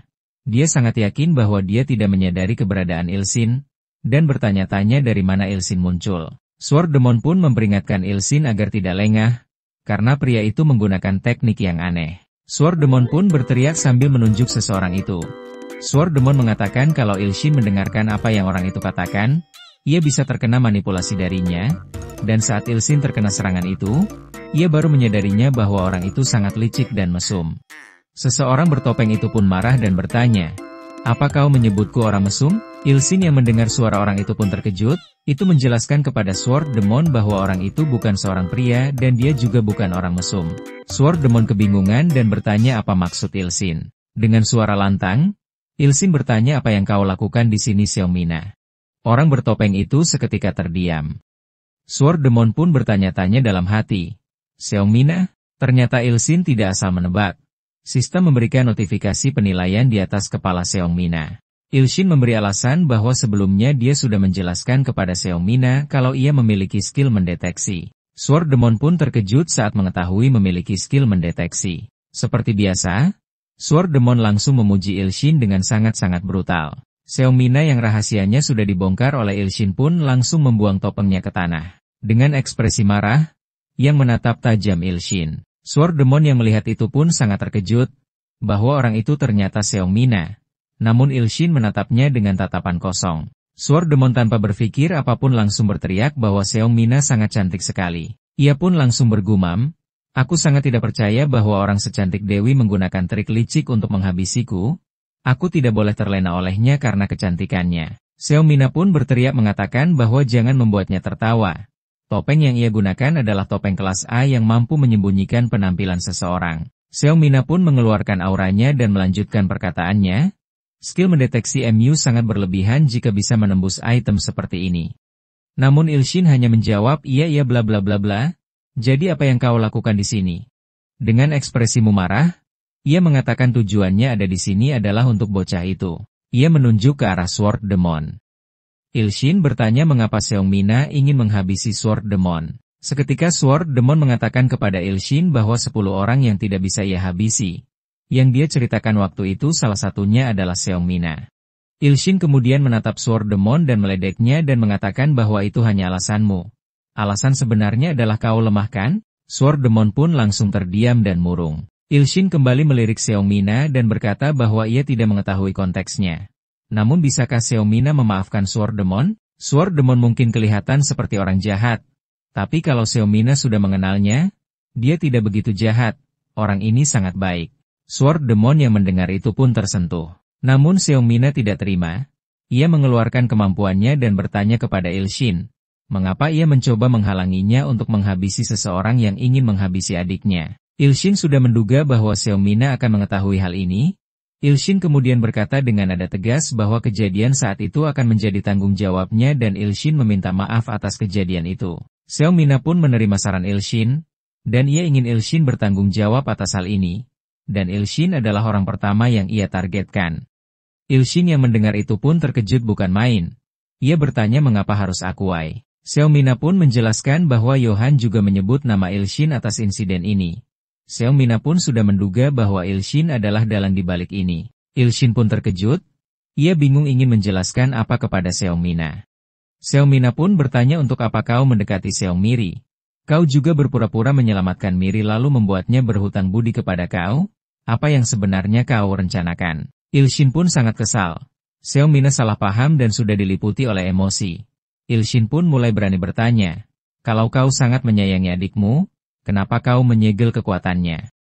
Speaker 1: Dia sangat yakin bahwa dia tidak menyadari keberadaan Ilshin, dan bertanya-tanya dari mana Ilshin muncul. Sword Demon pun memperingatkan Ilshin agar tidak lengah, karena pria itu menggunakan teknik yang aneh. Sword Demon pun berteriak sambil menunjuk seseorang itu. Sword Demon mengatakan kalau Ilshin mendengarkan apa yang orang itu katakan, ia bisa terkena manipulasi darinya, dan saat Ilshin terkena serangan itu, ia baru menyadarinya bahwa orang itu sangat licik dan mesum. Seseorang bertopeng itu pun marah dan bertanya, "Apa kau menyebutku orang mesum?" Ilshin yang mendengar suara orang itu pun terkejut, itu menjelaskan kepada Sword Demon bahwa orang itu bukan seorang pria dan dia juga bukan orang mesum. Sword Demon kebingungan dan bertanya apa maksud Ilshin. Dengan suara lantang, Ilshin bertanya apa yang kau lakukan di sini Xiaomina. Orang bertopeng itu seketika terdiam. Sword Demon pun bertanya-tanya dalam hati. Xiaomina? Ternyata Ilshin tidak asal menebak. Sistem memberikan notifikasi penilaian di atas kepala Xiaomina. Ilshin memberi alasan bahwa sebelumnya dia sudah menjelaskan kepada Xiaomina kalau ia memiliki skill mendeteksi. Sword Demon pun terkejut saat mengetahui memiliki skill mendeteksi. Seperti biasa, Sword Demon langsung memuji Ilshin dengan sangat-sangat brutal. Seongmina yang rahasianya sudah dibongkar oleh Ilshin pun langsung membuang topengnya ke tanah. Dengan ekspresi marah, yang menatap tajam Ilshin. Sword Demon yang melihat itu pun sangat terkejut, bahwa orang itu ternyata Seongmina. Namun Ilshin menatapnya dengan tatapan kosong. Sword Demon tanpa berpikir apapun langsung berteriak bahwa Seongmina sangat cantik sekali. Ia pun langsung bergumam, "Aku sangat tidak percaya bahwa orang secantik Dewi menggunakan trik licik untuk menghabisiku. Aku tidak boleh terlena olehnya karena kecantikannya." Seongmina pun berteriak mengatakan bahwa jangan membuatnya tertawa. Topeng yang ia gunakan adalah topeng kelas A yang mampu menyembunyikan penampilan seseorang. Seongmina pun mengeluarkan auranya dan melanjutkan perkataannya, "Skill mendeteksi MU sangat berlebihan jika bisa menembus item seperti ini." Namun Ilshin hanya menjawab, "Iya bla bla bla bla. Jadi apa yang kau lakukan di sini?" Dengan ekspresimu marah, ia mengatakan tujuannya ada di sini adalah untuk bocah itu. Ia menunjuk ke arah Sword Demon. Ilshin bertanya mengapa Seongmina ingin menghabisi Sword Demon. Seketika Sword Demon mengatakan kepada Ilshin bahwa 10 orang yang tidak bisa ia habisi. Yang dia ceritakan waktu itu salah satunya adalah Seongmina. Ilshin kemudian menatap Sword Demon dan meledeknya dan mengatakan bahwa itu hanya alasanmu. Alasan sebenarnya adalah kau lemah kan? Sword Demon pun langsung terdiam dan murung. Ilshin kembali melirik Seongmina dan berkata bahwa ia tidak mengetahui konteksnya. Namun bisakah Seongmina memaafkan Sword Demon? Sword Demon mungkin kelihatan seperti orang jahat. Tapi kalau Seongmina sudah mengenalnya, dia tidak begitu jahat. Orang ini sangat baik. Sword Demon yang mendengar itu pun tersentuh. Namun Seongmina tidak terima. Ia mengeluarkan kemampuannya dan bertanya kepada Ilshin, mengapa ia mencoba menghalanginya untuk menghabisi seseorang yang ingin menghabisi adiknya. Ilshin sudah menduga bahwa Seongmina akan mengetahui hal ini. Ilshin kemudian berkata dengan nada tegas bahwa kejadian saat itu akan menjadi tanggung jawabnya dan Ilshin meminta maaf atas kejadian itu. Seongmina pun menerima saran Ilshin, dan ia ingin Ilshin bertanggung jawab atas hal ini. Dan Ilshin adalah orang pertama yang ia targetkan. Ilshin yang mendengar itu pun terkejut bukan main. Ia bertanya mengapa harus Akuai. Seongmina pun menjelaskan bahwa Yohan juga menyebut nama Ilshin atas insiden ini. Seongmina pun sudah menduga bahwa Ilshin adalah dalang di balik ini. Ilshin pun terkejut. Ia bingung ingin menjelaskan apa kepada Seongmina. Seongmina pun bertanya untuk apa kau mendekati Seongmiri. Kau juga berpura-pura menyelamatkan Miri lalu membuatnya berhutang budi kepada kau? Apa yang sebenarnya kau rencanakan? Ilshin pun sangat kesal. Seongmina salah paham dan sudah diliputi oleh emosi. Ilshin pun mulai berani bertanya, "Kalau kau sangat menyayangi adikmu, kenapa kau menyegel kekuatannya?"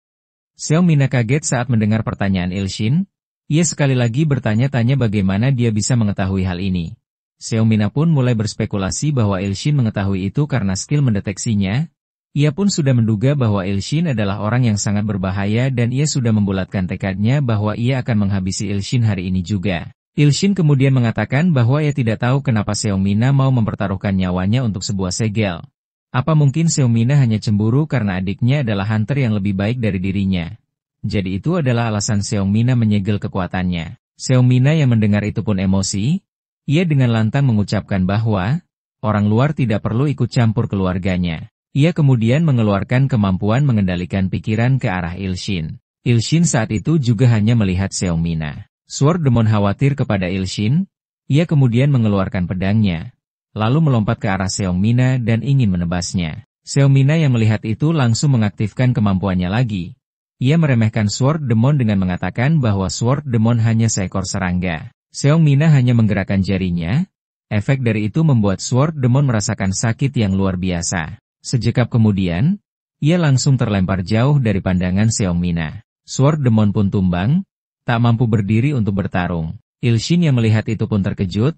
Speaker 1: Seongmina kaget saat mendengar pertanyaan Ilshin. Ia sekali lagi bertanya-tanya bagaimana dia bisa mengetahui hal ini. Seongmina pun mulai berspekulasi bahwa Ilshin mengetahui itu karena skill mendeteksinya. Ia pun sudah menduga bahwa Ilshin adalah orang yang sangat berbahaya dan ia sudah membulatkan tekadnya bahwa ia akan menghabisi Ilshin hari ini juga. Ilshin kemudian mengatakan bahwa ia tidak tahu kenapa Seongmina mau mempertaruhkan nyawanya untuk sebuah segel. Apa mungkin Seongmina hanya cemburu karena adiknya adalah hunter yang lebih baik dari dirinya? Jadi itu adalah alasan Seongmina menyegel kekuatannya. Seongmina yang mendengar itu pun emosi. Ia dengan lantang mengucapkan bahwa orang luar tidak perlu ikut campur keluarganya. Ia kemudian mengeluarkan kemampuan mengendalikan pikiran ke arah Ilshin. Ilshin saat itu juga hanya melihat Seongmina. Sword Demon khawatir kepada Ilshin. Ia kemudian mengeluarkan pedangnya, lalu melompat ke arah Seongmina dan ingin menebasnya. Seongmina yang melihat itu langsung mengaktifkan kemampuannya lagi. Ia meremehkan Sword Demon dengan mengatakan bahwa Sword Demon hanya seekor serangga. Seongmina hanya menggerakkan jarinya. Efek dari itu membuat Sword Demon merasakan sakit yang luar biasa. Sekejap kemudian, ia langsung terlempar jauh dari pandangan Seongmina. Sword Demon pun tumbang, tak mampu berdiri untuk bertarung. Ilshin yang melihat itu pun terkejut.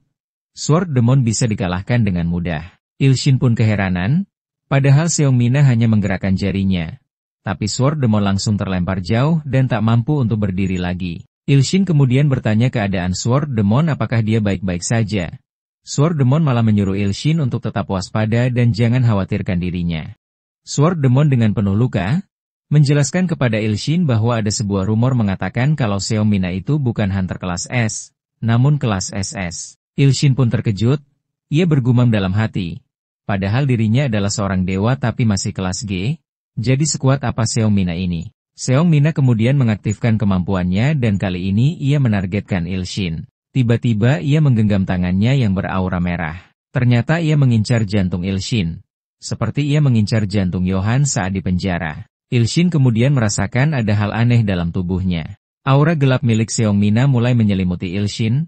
Speaker 1: Sword Demon bisa dikalahkan dengan mudah. Ilshin pun keheranan, padahal Seongmina hanya menggerakkan jarinya. Tapi Sword Demon langsung terlempar jauh dan tak mampu untuk berdiri lagi. Ilshin kemudian bertanya keadaan Sword Demon apakah dia baik-baik saja. Sword Demon malah menyuruh Ilshin untuk tetap waspada dan jangan khawatirkan dirinya. Sword Demon dengan penuh luka, menjelaskan kepada Ilshin bahwa ada sebuah rumor mengatakan kalau Seongmina itu bukan hunter kelas S, namun kelas SS. Ilshin pun terkejut, ia bergumam dalam hati. Padahal dirinya adalah seorang dewa tapi masih kelas G, jadi sekuat apa Seongmina ini? Seongmina kemudian mengaktifkan kemampuannya dan kali ini ia menargetkan Ilshin. Tiba-tiba ia menggenggam tangannya yang beraura merah. Ternyata ia mengincar jantung Ilshin. Seperti ia mengincar jantung Johan saat di penjara. Ilshin kemudian merasakan ada hal aneh dalam tubuhnya. Aura gelap milik Seongmina mulai menyelimuti Ilshin.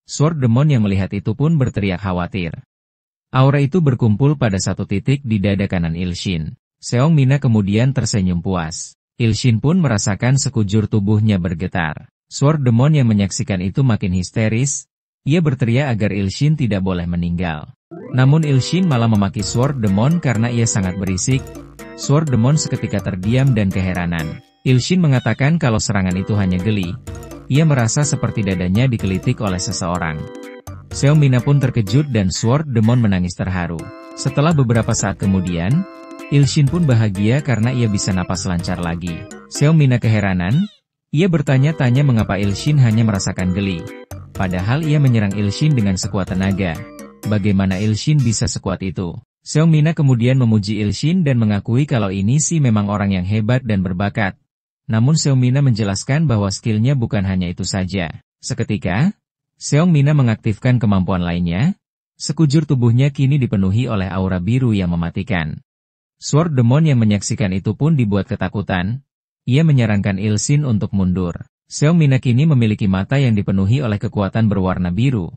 Speaker 1: Sword Demon yang melihat itu pun berteriak khawatir. Aura itu berkumpul pada satu titik di dada kanan Ilshin. Seongmina kemudian tersenyum puas. Ilshin pun merasakan sekujur tubuhnya bergetar. Sword Demon yang menyaksikan itu makin histeris. Ia berteriak agar Ilshin tidak boleh meninggal. Namun Ilshin malah memaki Sword Demon karena ia sangat berisik. Sword Demon seketika terdiam dan keheranan. Ilshin mengatakan kalau serangan itu hanya geli. Ia merasa seperti dadanya dikelitik oleh seseorang. Seongmina pun terkejut dan Sword Demon menangis terharu. Setelah beberapa saat kemudian, Ilshin pun bahagia karena ia bisa napas lancar lagi. Seongmina keheranan. Ia bertanya-tanya mengapa Ilshin hanya merasakan geli. Padahal ia menyerang Ilshin dengan sekuat tenaga. Bagaimana Ilshin bisa sekuat itu? Seongmina kemudian memuji Ilshin dan mengakui kalau ini sih memang orang yang hebat dan berbakat. Namun Seongmina menjelaskan bahwa skillnya bukan hanya itu saja. Seketika, Seongmina mengaktifkan kemampuan lainnya. Sekujur tubuhnya kini dipenuhi oleh aura biru yang mematikan. Sword Demon yang menyaksikan itu pun dibuat ketakutan. Ia menyarankan Ilshin untuk mundur. Seongmina kini memiliki mata yang dipenuhi oleh kekuatan berwarna biru.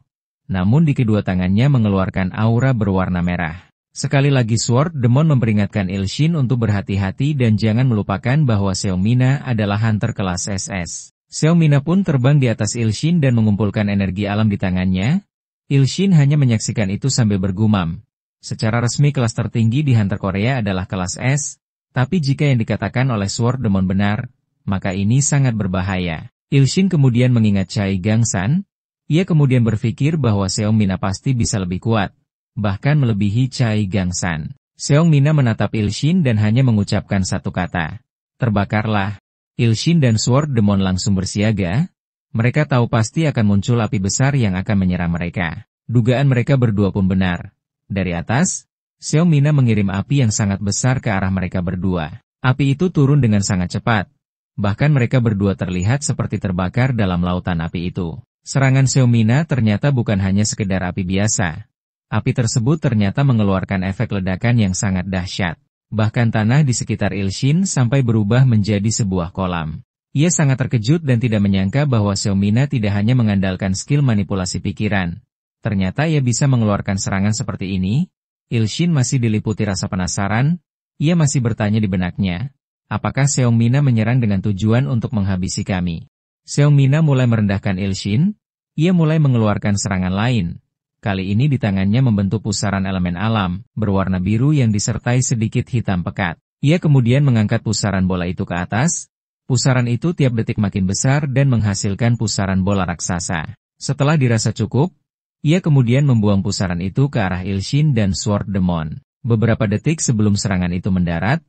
Speaker 1: Namun di kedua tangannya mengeluarkan aura berwarna merah. Sekali lagi Sword Demon memperingatkan Ilshin untuk berhati-hati dan jangan melupakan bahwa Seongmina adalah hunter kelas SS. Seongmina pun terbang di atas Ilshin dan mengumpulkan energi alam di tangannya. Ilshin hanya menyaksikan itu sambil bergumam. Secara resmi kelas tertinggi di hunter Korea adalah kelas S, tapi jika yang dikatakan oleh Sword Demon benar, maka ini sangat berbahaya. Ilshin kemudian mengingat Chai Gangsan. Ia kemudian berpikir bahwa Seongmina pasti bisa lebih kuat. Bahkan melebihi Chai Gangsan. Seongmina menatap Ilshin dan hanya mengucapkan satu kata. Terbakarlah. Ilshin dan Sword Demon langsung bersiaga. Mereka tahu pasti akan muncul api besar yang akan menyerang mereka. Dugaan mereka berdua pun benar. Dari atas, Seongmina mengirim api yang sangat besar ke arah mereka berdua. Api itu turun dengan sangat cepat. Bahkan mereka berdua terlihat seperti terbakar dalam lautan api itu. Serangan Seongmina ternyata bukan hanya sekedar api biasa. Api tersebut ternyata mengeluarkan efek ledakan yang sangat dahsyat. Bahkan tanah di sekitar Ilshin sampai berubah menjadi sebuah kolam. Ia sangat terkejut dan tidak menyangka bahwa Seongmina tidak hanya mengandalkan skill manipulasi pikiran. Ternyata ia bisa mengeluarkan serangan seperti ini. Ilshin masih diliputi rasa penasaran. Ia masih bertanya di benaknya. Apakah Seongmina menyerang dengan tujuan untuk menghabisi kami? Seongmina mulai merendahkan Ilshin. Ia mulai mengeluarkan serangan lain. Kali ini di tangannya membentuk pusaran elemen alam, berwarna biru yang disertai sedikit hitam pekat. Ia kemudian mengangkat pusaran bola itu ke atas. Pusaran itu tiap detik makin besar dan menghasilkan pusaran bola raksasa. Setelah dirasa cukup, ia kemudian membuang pusaran itu ke arah Ilshin dan Sword Demon. Beberapa detik sebelum serangan itu mendarat,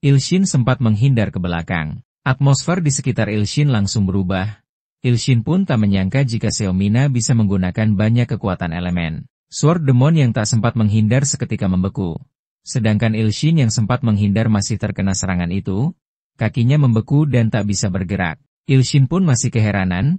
Speaker 1: Ilshin sempat menghindar ke belakang. Atmosfer di sekitar Ilshin langsung berubah. Ilshin pun tak menyangka jika Seongmina bisa menggunakan banyak kekuatan elemen. Sword Demon yang tak sempat menghindar seketika membeku. Sedangkan Ilshin yang sempat menghindar masih terkena serangan itu, kakinya membeku dan tak bisa bergerak. Ilshin pun masih keheranan.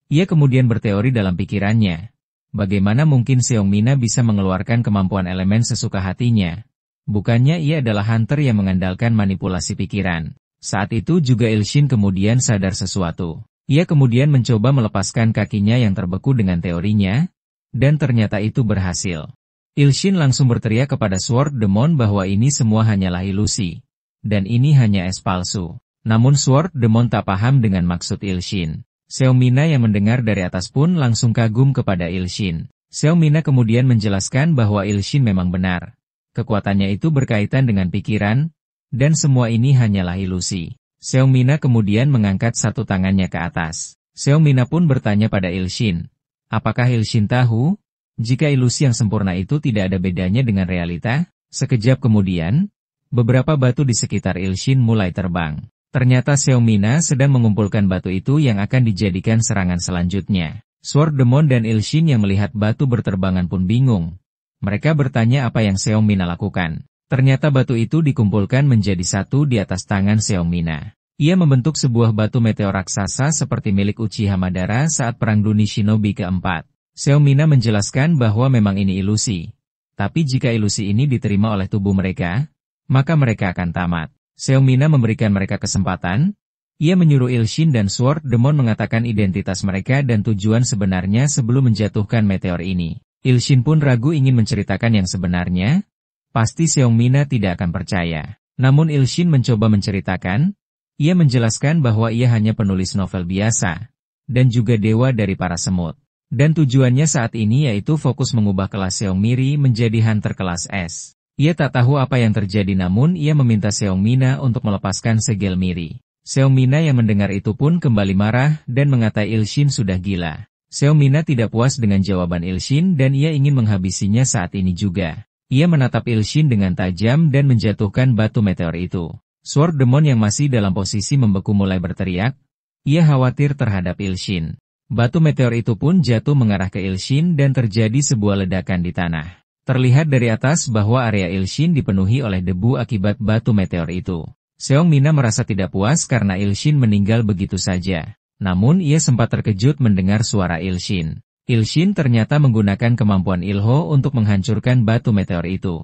Speaker 1: Ia kemudian berteori dalam pikirannya. Bagaimana mungkin Seongmina bisa mengeluarkan kemampuan elemen sesuka hatinya? Bukannya ia adalah hunter yang mengandalkan manipulasi pikiran. Saat itu juga Ilshin kemudian sadar sesuatu. Ia kemudian mencoba melepaskan kakinya yang terbeku dengan teorinya, dan ternyata itu berhasil. Ilshin langsung berteriak kepada Sword Demon bahwa ini semua hanyalah ilusi, dan ini hanya es palsu. Namun Sword Demon tak paham dengan maksud Ilshin. Seongmina yang mendengar dari atas pun langsung kagum kepada Ilshin. Seongmina kemudian menjelaskan bahwa Ilshin memang benar. Kekuatannya itu berkaitan dengan pikiran, dan semua ini hanyalah ilusi. Seongmina kemudian mengangkat satu tangannya ke atas. Seongmina pun bertanya pada Ilshin. Apakah Ilshin tahu? Jika ilusi yang sempurna itu tidak ada bedanya dengan realita? Sekejap kemudian, beberapa batu di sekitar Ilshin mulai terbang. Ternyata Seongmina sedang mengumpulkan batu itu yang akan dijadikan serangan selanjutnya. Sword Demon dan Ilshin yang melihat batu berterbangan pun bingung. Mereka bertanya apa yang Seongmina lakukan. Ternyata batu itu dikumpulkan menjadi satu di atas tangan Seongmina. Ia membentuk sebuah batu meteor raksasa seperti milik Uchiha Madara saat Perang Dunia Shinobi keempat. Seongmina menjelaskan bahwa memang ini ilusi. Tapi jika ilusi ini diterima oleh tubuh mereka, maka mereka akan tamat. Seongmina memberikan mereka kesempatan. Ia menyuruh Ilshin dan Sword Demon mengatakan identitas mereka dan tujuan sebenarnya sebelum menjatuhkan meteor ini. Ilshin pun ragu ingin menceritakan yang sebenarnya. Pasti Seongmina tidak akan percaya. Namun Ilshin mencoba menceritakan. Ia menjelaskan bahwa ia hanya penulis novel biasa, dan juga dewa dari para semut. Dan tujuannya saat ini yaitu fokus mengubah kelas Seongmiri menjadi hunter kelas S. Ia tak tahu apa yang terjadi namun ia meminta Seongmina untuk melepaskan segel Miri. Seongmina yang mendengar itu pun kembali marah dan mengatai Ilshin sudah gila. Seongmina tidak puas dengan jawaban Ilshin dan ia ingin menghabisinya saat ini juga. Ia menatap Ilshin dengan tajam dan menjatuhkan batu meteor itu. Sword Demon yang masih dalam posisi membeku mulai berteriak. Ia khawatir terhadap Ilshin. Batu meteor itu pun jatuh mengarah ke Ilshin dan terjadi sebuah ledakan di tanah. Terlihat dari atas bahwa area Ilshin dipenuhi oleh debu akibat batu meteor itu. Seongmina merasa tidak puas karena Ilshin meninggal begitu saja. Namun ia sempat terkejut mendengar suara Ilshin. Ilshin ternyata menggunakan kemampuan Ilho untuk menghancurkan batu meteor itu.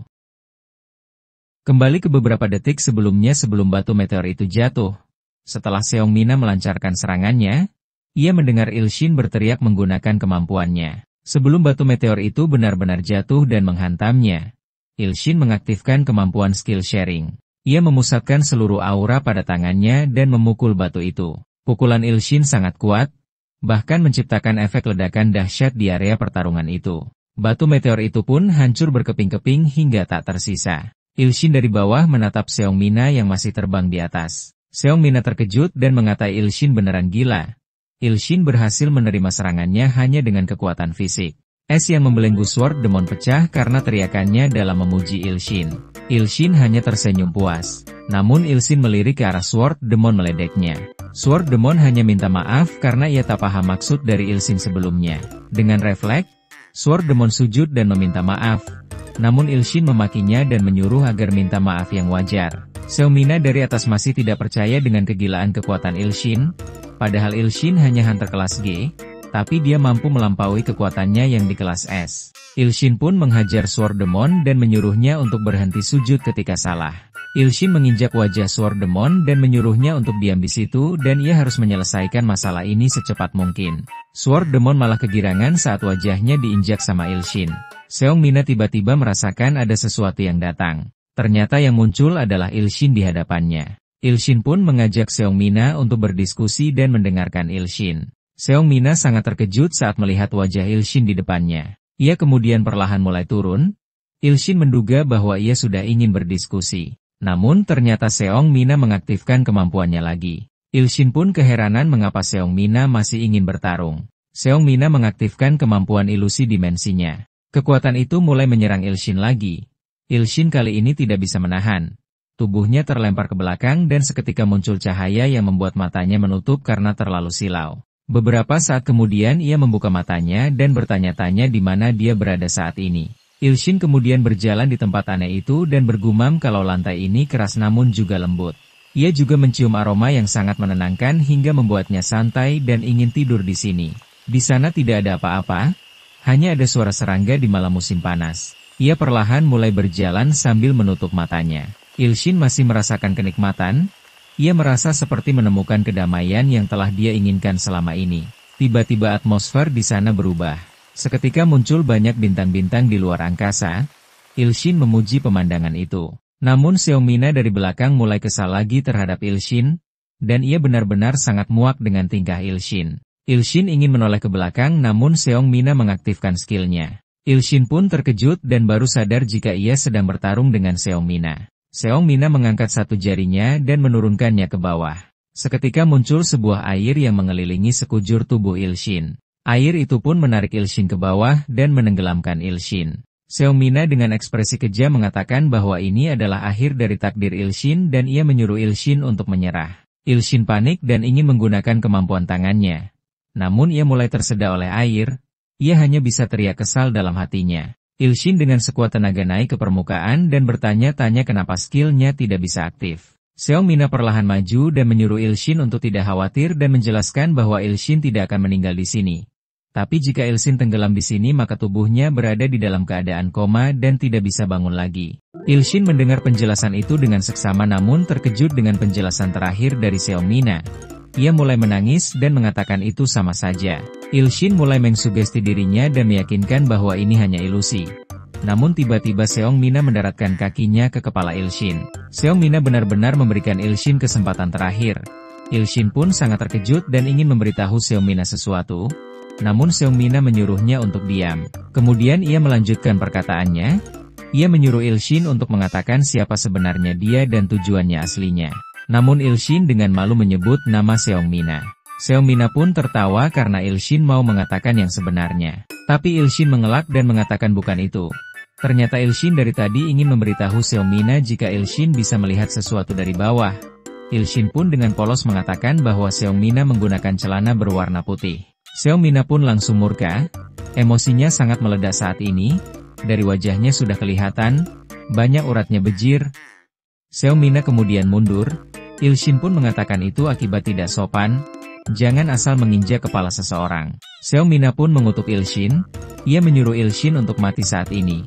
Speaker 1: Kembali ke beberapa detik sebelum batu meteor itu jatuh. Setelah Seongmina melancarkan serangannya, ia mendengar Ilshin berteriak menggunakan kemampuannya. Sebelum batu meteor itu benar-benar jatuh dan menghantamnya, Ilshin mengaktifkan kemampuan skill sharing. Ia memusatkan seluruh aura pada tangannya dan memukul batu itu. Pukulan Ilshin sangat kuat, bahkan menciptakan efek ledakan dahsyat di area pertarungan itu. Batu meteor itu pun hancur berkeping-keping hingga tak tersisa. Ilshin dari bawah menatap Seongmina yang masih terbang di atas. Seongmina terkejut dan mengatai Ilshin beneran gila. Ilshin berhasil menerima serangannya hanya dengan kekuatan fisik. Es yang membelenggu Sword Demon pecah karena teriakannya dalam memuji Ilshin. Ilshin hanya tersenyum puas. Namun Ilshin melirik ke arah Sword Demon meledeknya. Sword Demon hanya minta maaf karena ia tak paham maksud dari Ilshin sebelumnya. Dengan refleks, Sword Demon sujud dan meminta maaf. Namun Ilshin memakinya dan menyuruh agar minta maaf yang wajar. Seongmina dari atas masih tidak percaya dengan kegilaan kekuatan Ilshin. Padahal Ilshin hanya hunter kelas G, tapi dia mampu melampaui kekuatannya yang di kelas S. Ilshin pun menghajar Sword Demon dan menyuruhnya untuk berhenti sujud ketika salah. Ilshin menginjak wajah Sword Demon dan menyuruhnya untuk diam di situ dan ia harus menyelesaikan masalah ini secepat mungkin. Sword Demon malah kegirangan saat wajahnya diinjak sama Ilshin. Seongmina tiba-tiba merasakan ada sesuatu yang datang. Ternyata yang muncul adalah Ilshin di hadapannya. Ilshin pun mengajak Seongmina untuk berdiskusi dan mendengarkan Ilshin. Seongmina sangat terkejut saat melihat wajah Ilshin di depannya. Ia kemudian perlahan mulai turun. Ilshin menduga bahwa ia sudah ingin berdiskusi. Namun ternyata Seongmina mengaktifkan kemampuannya lagi. Ilshin pun keheranan mengapa Seongmina masih ingin bertarung. Seongmina mengaktifkan kemampuan ilusi dimensinya. Kekuatan itu mulai menyerang Ilshin lagi. Ilshin kali ini tidak bisa menahan. Tubuhnya terlempar ke belakang dan seketika muncul cahaya yang membuat matanya menutup karena terlalu silau. Beberapa saat kemudian ia membuka matanya dan bertanya-tanya di mana dia berada saat ini. Ilshin kemudian berjalan di tempat aneh itu dan bergumam kalau lantai ini keras namun juga lembut. Ia juga mencium aroma yang sangat menenangkan hingga membuatnya santai dan ingin tidur di sini. Di sana tidak ada apa-apa. Hanya ada suara serangga di malam musim panas. Ia perlahan mulai berjalan sambil menutup matanya. Ilshin masih merasakan kenikmatan. Ia merasa seperti menemukan kedamaian yang telah dia inginkan selama ini. Tiba-tiba atmosfer di sana berubah. Seketika muncul banyak bintang-bintang di luar angkasa. Ilshin memuji pemandangan itu. Namun Seongmina dari belakang mulai kesal lagi terhadap Ilshin. Dan ia benar-benar sangat muak dengan tingkah Ilshin. Ilshin ingin menoleh ke belakang namun Seongmina mengaktifkan skillnya. Ilshin pun terkejut dan baru sadar jika ia sedang bertarung dengan Seongmina. Seongmina mengangkat satu jarinya dan menurunkannya ke bawah. Seketika muncul sebuah air yang mengelilingi sekujur tubuh Ilshin. Air itu pun menarik Ilshin ke bawah dan menenggelamkan Ilshin. Seongmina dengan ekspresi kejam mengatakan bahwa ini adalah akhir dari takdir Ilshin dan ia menyuruh Ilshin untuk menyerah. Ilshin panik dan ingin menggunakan kemampuan tangannya. Namun ia mulai tersedak oleh air. Ia hanya bisa teriak kesal dalam hatinya. Ilshin dengan sekuat tenaga naik ke permukaan dan bertanya-tanya kenapa skillnya tidak bisa aktif. Seong Mina perlahan maju dan menyuruh Ilshin untuk tidak khawatir dan menjelaskan bahwa Ilshin tidak akan meninggal di sini. Tapi jika Ilshin tenggelam di sini maka tubuhnya berada di dalam keadaan koma dan tidak bisa bangun lagi. Ilshin mendengar penjelasan itu dengan seksama namun terkejut dengan penjelasan terakhir dari Seong Mina. Ia mulai menangis dan mengatakan itu sama saja. Ilshin mulai mengsugesti dirinya dan meyakinkan bahwa ini hanya ilusi. Namun tiba-tiba Seong Mina mendaratkan kakinya ke kepala Ilshin. Seong Mina benar-benar memberikan Ilshin kesempatan terakhir. Ilshin pun sangat terkejut dan ingin memberitahu Seong Mina sesuatu. Namun Seong Mina menyuruhnya untuk diam. Kemudian ia melanjutkan perkataannya. Ia menyuruh Ilshin untuk mengatakan siapa sebenarnya dia dan tujuannya aslinya. Namun Ilshin dengan malu menyebut nama Seong Mina. Seong Mina pun tertawa karena Ilshin mau mengatakan yang sebenarnya. Tapi Ilshin mengelak dan mengatakan bukan itu. Ternyata Ilshin dari tadi ingin memberitahu Seong Mina jika Ilshin bisa melihat sesuatu dari bawah. Ilshin pun dengan polos mengatakan bahwa Seong Mina menggunakan celana berwarna putih. Seong Mina pun langsung murka, emosinya sangat meledak saat ini, dari wajahnya sudah kelihatan, banyak uratnya bejir. Seong Mina kemudian mundur, Ilshin pun mengatakan itu akibat tidak sopan, jangan asal menginjak kepala seseorang. Seong Mina pun mengutuk Ilshin, ia menyuruh Ilshin untuk mati saat ini.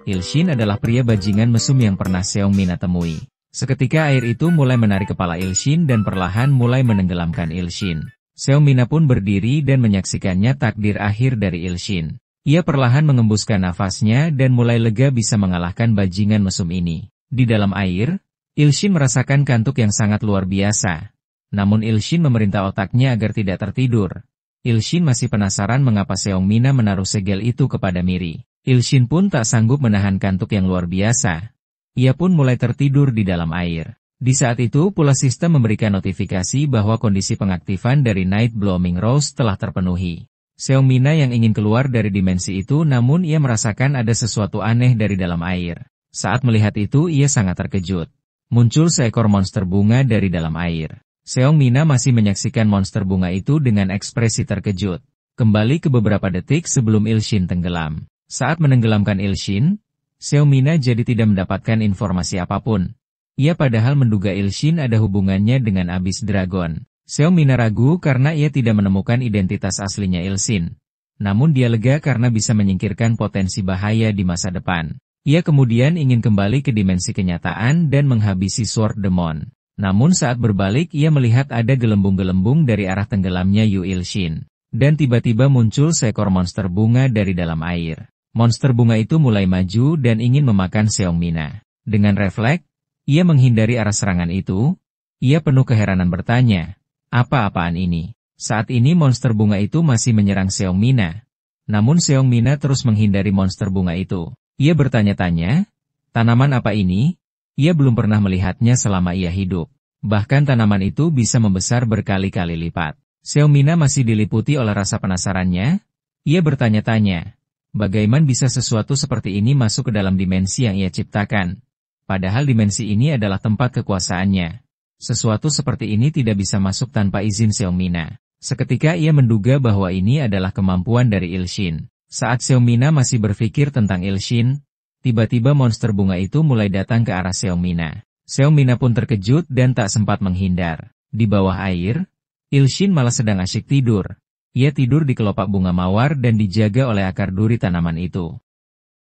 Speaker 1: Ilshin adalah pria bajingan mesum yang pernah Seong Mina temui. Seketika air itu mulai menarik kepala Ilshin dan perlahan mulai menenggelamkan Ilshin. Seong Mina pun berdiri dan menyaksikannya takdir akhir dari Ilshin. Ia perlahan mengembuskan nafasnya dan mulai lega bisa mengalahkan bajingan mesum ini. Di dalam air, Ilshin merasakan kantuk yang sangat luar biasa. Namun Ilshin memerintah otaknya agar tidak tertidur. Ilshin masih penasaran mengapa Seong Mina menaruh segel itu kepada Miri. Ilshin pun tak sanggup menahan kantuk yang luar biasa. Ia pun mulai tertidur di dalam air. Di saat itu pula sistem memberikan notifikasi bahwa kondisi pengaktifan dari Night Blooming Rose telah terpenuhi. Seong Mina yang ingin keluar dari dimensi itu namun ia merasakan ada sesuatu aneh dari dalam air. Saat melihat itu ia sangat terkejut. Muncul seekor monster bunga dari dalam air. Seong Mina masih menyaksikan monster bunga itu dengan ekspresi terkejut. Kembali ke beberapa detik sebelum Ilshin tenggelam. Saat menenggelamkan Ilshin, Seong Mina jadi tidak mendapatkan informasi apapun. Ia padahal menduga Ilshin ada hubungannya dengan Abyss Dragon. Seong Mina ragu karena ia tidak menemukan identitas aslinya Ilshin. Namun dia lega karena bisa menyingkirkan potensi bahaya di masa depan. Ia kemudian ingin kembali ke dimensi kenyataan dan menghabisi Sword Demon. Namun saat berbalik ia melihat ada gelembung-gelembung dari arah tenggelamnya Yu Ilshin. Dan tiba-tiba muncul seekor monster bunga dari dalam air. Monster bunga itu mulai maju dan ingin memakan Seong Mina. Dengan refleks, ia menghindari arah serangan itu. Ia penuh keheranan bertanya, apa-apaan ini? Saat ini monster bunga itu masih menyerang Seong Mina. Namun Seong Mina terus menghindari monster bunga itu. Ia bertanya-tanya, tanaman apa ini? Ia belum pernah melihatnya selama ia hidup. Bahkan tanaman itu bisa membesar berkali-kali lipat. Seong Mina masih diliputi oleh rasa penasarannya. Ia bertanya-tanya, bagaimana bisa sesuatu seperti ini masuk ke dalam dimensi yang ia ciptakan? Padahal dimensi ini adalah tempat kekuasaannya. Sesuatu seperti ini tidak bisa masuk tanpa izin Seong Mina. Seketika ia menduga bahwa ini adalah kemampuan dari Ilshin. Saat Seong Mina masih berpikir tentang Ilshin, tiba-tiba monster bunga itu mulai datang ke arah Seong Mina. Seong Mina pun terkejut dan tak sempat menghindar. Di bawah air, Ilshin malah sedang asyik tidur. Ia tidur di kelopak bunga mawar dan dijaga oleh akar duri tanaman itu.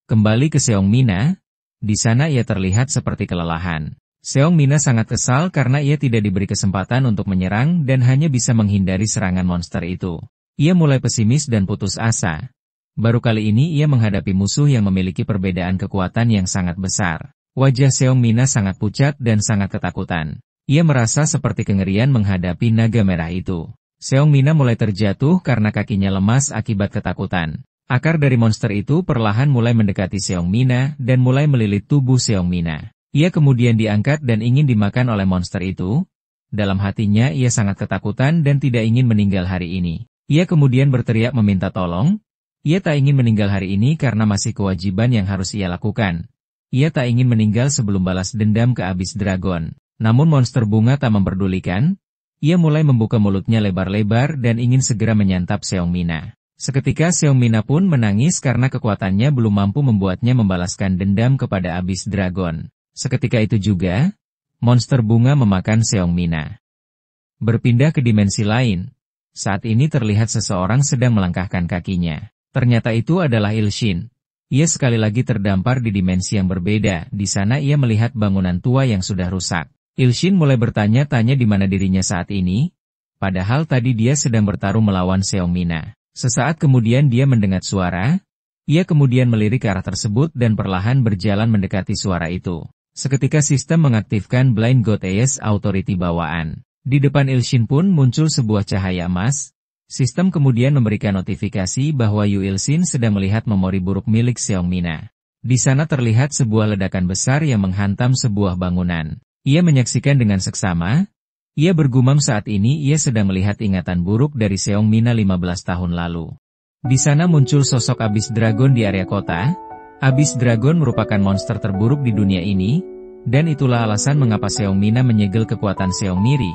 Speaker 1: Kembali ke Seong Mina. Di sana ia terlihat seperti kelelahan. Seong Mina sangat kesal karena ia tidak diberi kesempatan untuk menyerang dan hanya bisa menghindari serangan monster itu. Ia mulai pesimis dan putus asa. Baru kali ini ia menghadapi musuh yang memiliki perbedaan kekuatan yang sangat besar. Wajah Seong Mina sangat pucat dan sangat ketakutan. Ia merasa seperti kengerian menghadapi naga merah itu. Seong Mina mulai terjatuh karena kakinya lemas akibat ketakutan. Akar dari monster itu perlahan mulai mendekati Seong Mina dan mulai melilit tubuh Seong Mina. Ia kemudian diangkat dan ingin dimakan oleh monster itu. Dalam hatinya ia sangat ketakutan dan tidak ingin meninggal hari ini. Ia kemudian berteriak meminta tolong. Ia tak ingin meninggal hari ini karena masih kewajiban yang harus ia lakukan. Ia tak ingin meninggal sebelum balas dendam ke Abyss Dragon. Namun monster bunga tak memperdulikan. Ia mulai membuka mulutnya lebar-lebar dan ingin segera menyantap Seong Mina. Seketika Seong Mina pun menangis karena kekuatannya belum mampu membuatnya membalaskan dendam kepada Abyss Dragon. Seketika itu juga, Monster bunga memakan Seongmina. Berpindah ke dimensi lain. Saat ini terlihat seseorang sedang melangkahkan kakinya. Ternyata itu adalah Ilshin. Ia sekali lagi terdampar di dimensi yang berbeda. Di sana ia melihat bangunan tua yang sudah rusak. Ilshin mulai bertanya-tanya di mana dirinya saat ini. Padahal tadi dia sedang bertarung melawan Seongmina. Sesaat kemudian dia mendengar suara. Ia kemudian melirik ke arah tersebut dan perlahan berjalan mendekati suara itu. Seketika sistem mengaktifkan Blind God Eyes Authority bawaan. Di depan Ilshin pun muncul sebuah cahaya emas. Sistem kemudian memberikan notifikasi bahwa Yu Ilshin sedang melihat memori buruk milik Seongmina. Di sana terlihat sebuah ledakan besar yang menghantam sebuah bangunan. Ia menyaksikan dengan seksama. Ia bergumam saat ini ia sedang melihat ingatan buruk dari Seongmina 15 tahun lalu. Di sana muncul sosok Abyss Dragon di area kota. Abyss Dragon merupakan monster terburuk di dunia ini. Dan itulah alasan mengapa Seongmina menyegel kekuatan Seongmiri.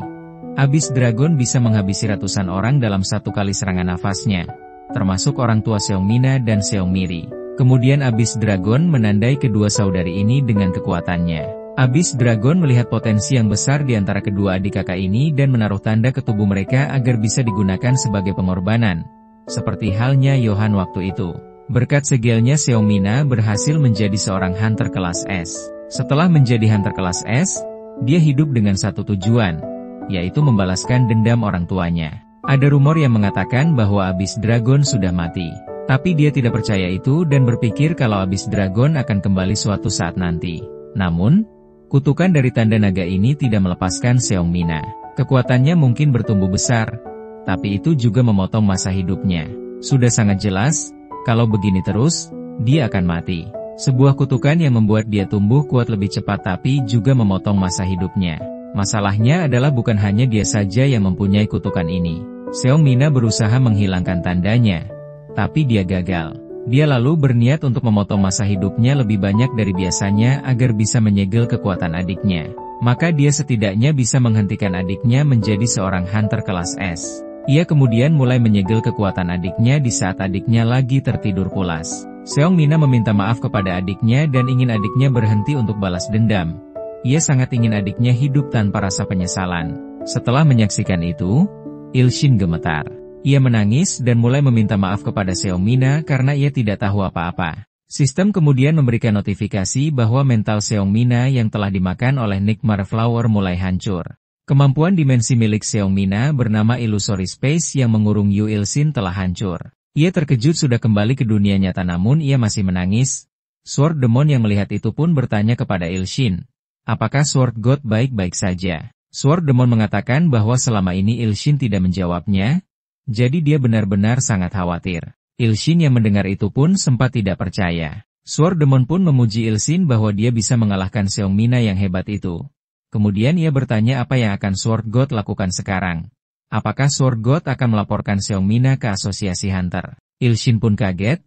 Speaker 1: Abyss Dragon bisa menghabisi ratusan orang dalam satu kali serangan nafasnya, termasuk orang tua Seongmina dan Seongmiri. Kemudian Abyss Dragon menandai kedua saudari ini dengan kekuatannya. Abyss Dragon melihat potensi yang besar di antara kedua adik kakak ini dan menaruh tanda ke tubuh mereka agar bisa digunakan sebagai pengorbanan. Seperti halnya Johan waktu itu. Berkat segelnya Seongmina berhasil menjadi seorang hunter kelas S. Setelah menjadi hunter kelas S, dia hidup dengan satu tujuan, yaitu membalaskan dendam orang tuanya. Ada rumor yang mengatakan bahwa Abyss Dragon sudah mati. Tapi dia tidak percaya itu dan berpikir kalau Abyss Dragon akan kembali suatu saat nanti. Namun, kutukan dari tanda naga ini tidak melepaskan Seongmina. Kekuatannya mungkin bertumbuh besar, tapi itu juga memotong masa hidupnya. Sudah sangat jelas, kalau begini terus, dia akan mati. Sebuah kutukan yang membuat dia tumbuh kuat lebih cepat tapi juga memotong masa hidupnya. Masalahnya adalah bukan hanya dia saja yang mempunyai kutukan ini. Seongmina berusaha menghilangkan tandanya, tapi dia gagal. Dia lalu berniat untuk memotong masa hidupnya lebih banyak dari biasanya agar bisa menyegel kekuatan adiknya. Maka dia setidaknya bisa menghentikan adiknya menjadi seorang hunter kelas S. Ia kemudian mulai menyegel kekuatan adiknya di saat adiknya lagi tertidur pulas. Seongmina meminta maaf kepada adiknya dan ingin adiknya berhenti untuk balas dendam. Ia sangat ingin adiknya hidup tanpa rasa penyesalan. Setelah menyaksikan itu, Ilshin gemetar. Ia menangis dan mulai meminta maaf kepada Seongmina karena ia tidak tahu apa-apa. Sistem kemudian memberikan notifikasi bahwa mental Seongmina yang telah dimakan oleh Nightmare Flower mulai hancur. Kemampuan dimensi milik Seongmina bernama Illusory Space yang mengurung Yu Ilshin telah hancur. Ia terkejut sudah kembali ke dunia nyata namun ia masih menangis. Sword Demon yang melihat itu pun bertanya kepada Ilshin. Apakah Sword God baik-baik saja? Sword Demon mengatakan bahwa selama ini Ilshin tidak menjawabnya, jadi dia benar-benar sangat khawatir. Ilshin yang mendengar itu pun sempat tidak percaya. Sword Demon pun memuji Ilshin bahwa dia bisa mengalahkan Seongmina yang hebat itu. Kemudian ia bertanya apa yang akan Sword God lakukan sekarang. Apakah Sword God akan melaporkan Seongmina ke asosiasi hunter? Ilshin pun kaget.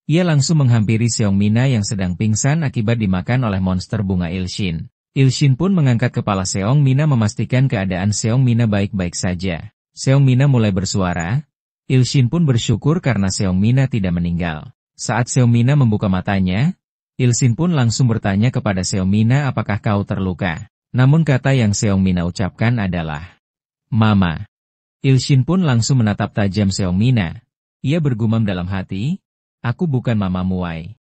Speaker 1: Ia langsung menghampiri Seongmina yang sedang pingsan akibat dimakan oleh monster bunga Ilshin. Ilshin pun mengangkat kepala Seongmina memastikan keadaan Seongmina baik-baik saja. Seongmina mulai bersuara. Ilshin pun bersyukur karena Seongmina tidak meninggal. Saat Seongmina membuka matanya, Ilshin pun langsung bertanya kepada Seongmina apakah kau terluka. Namun kata yang Seongmina ucapkan adalah, Mama. Ilshin pun langsung menatap tajam Seongmina. Ia bergumam dalam hati, aku bukan mamamu Wai.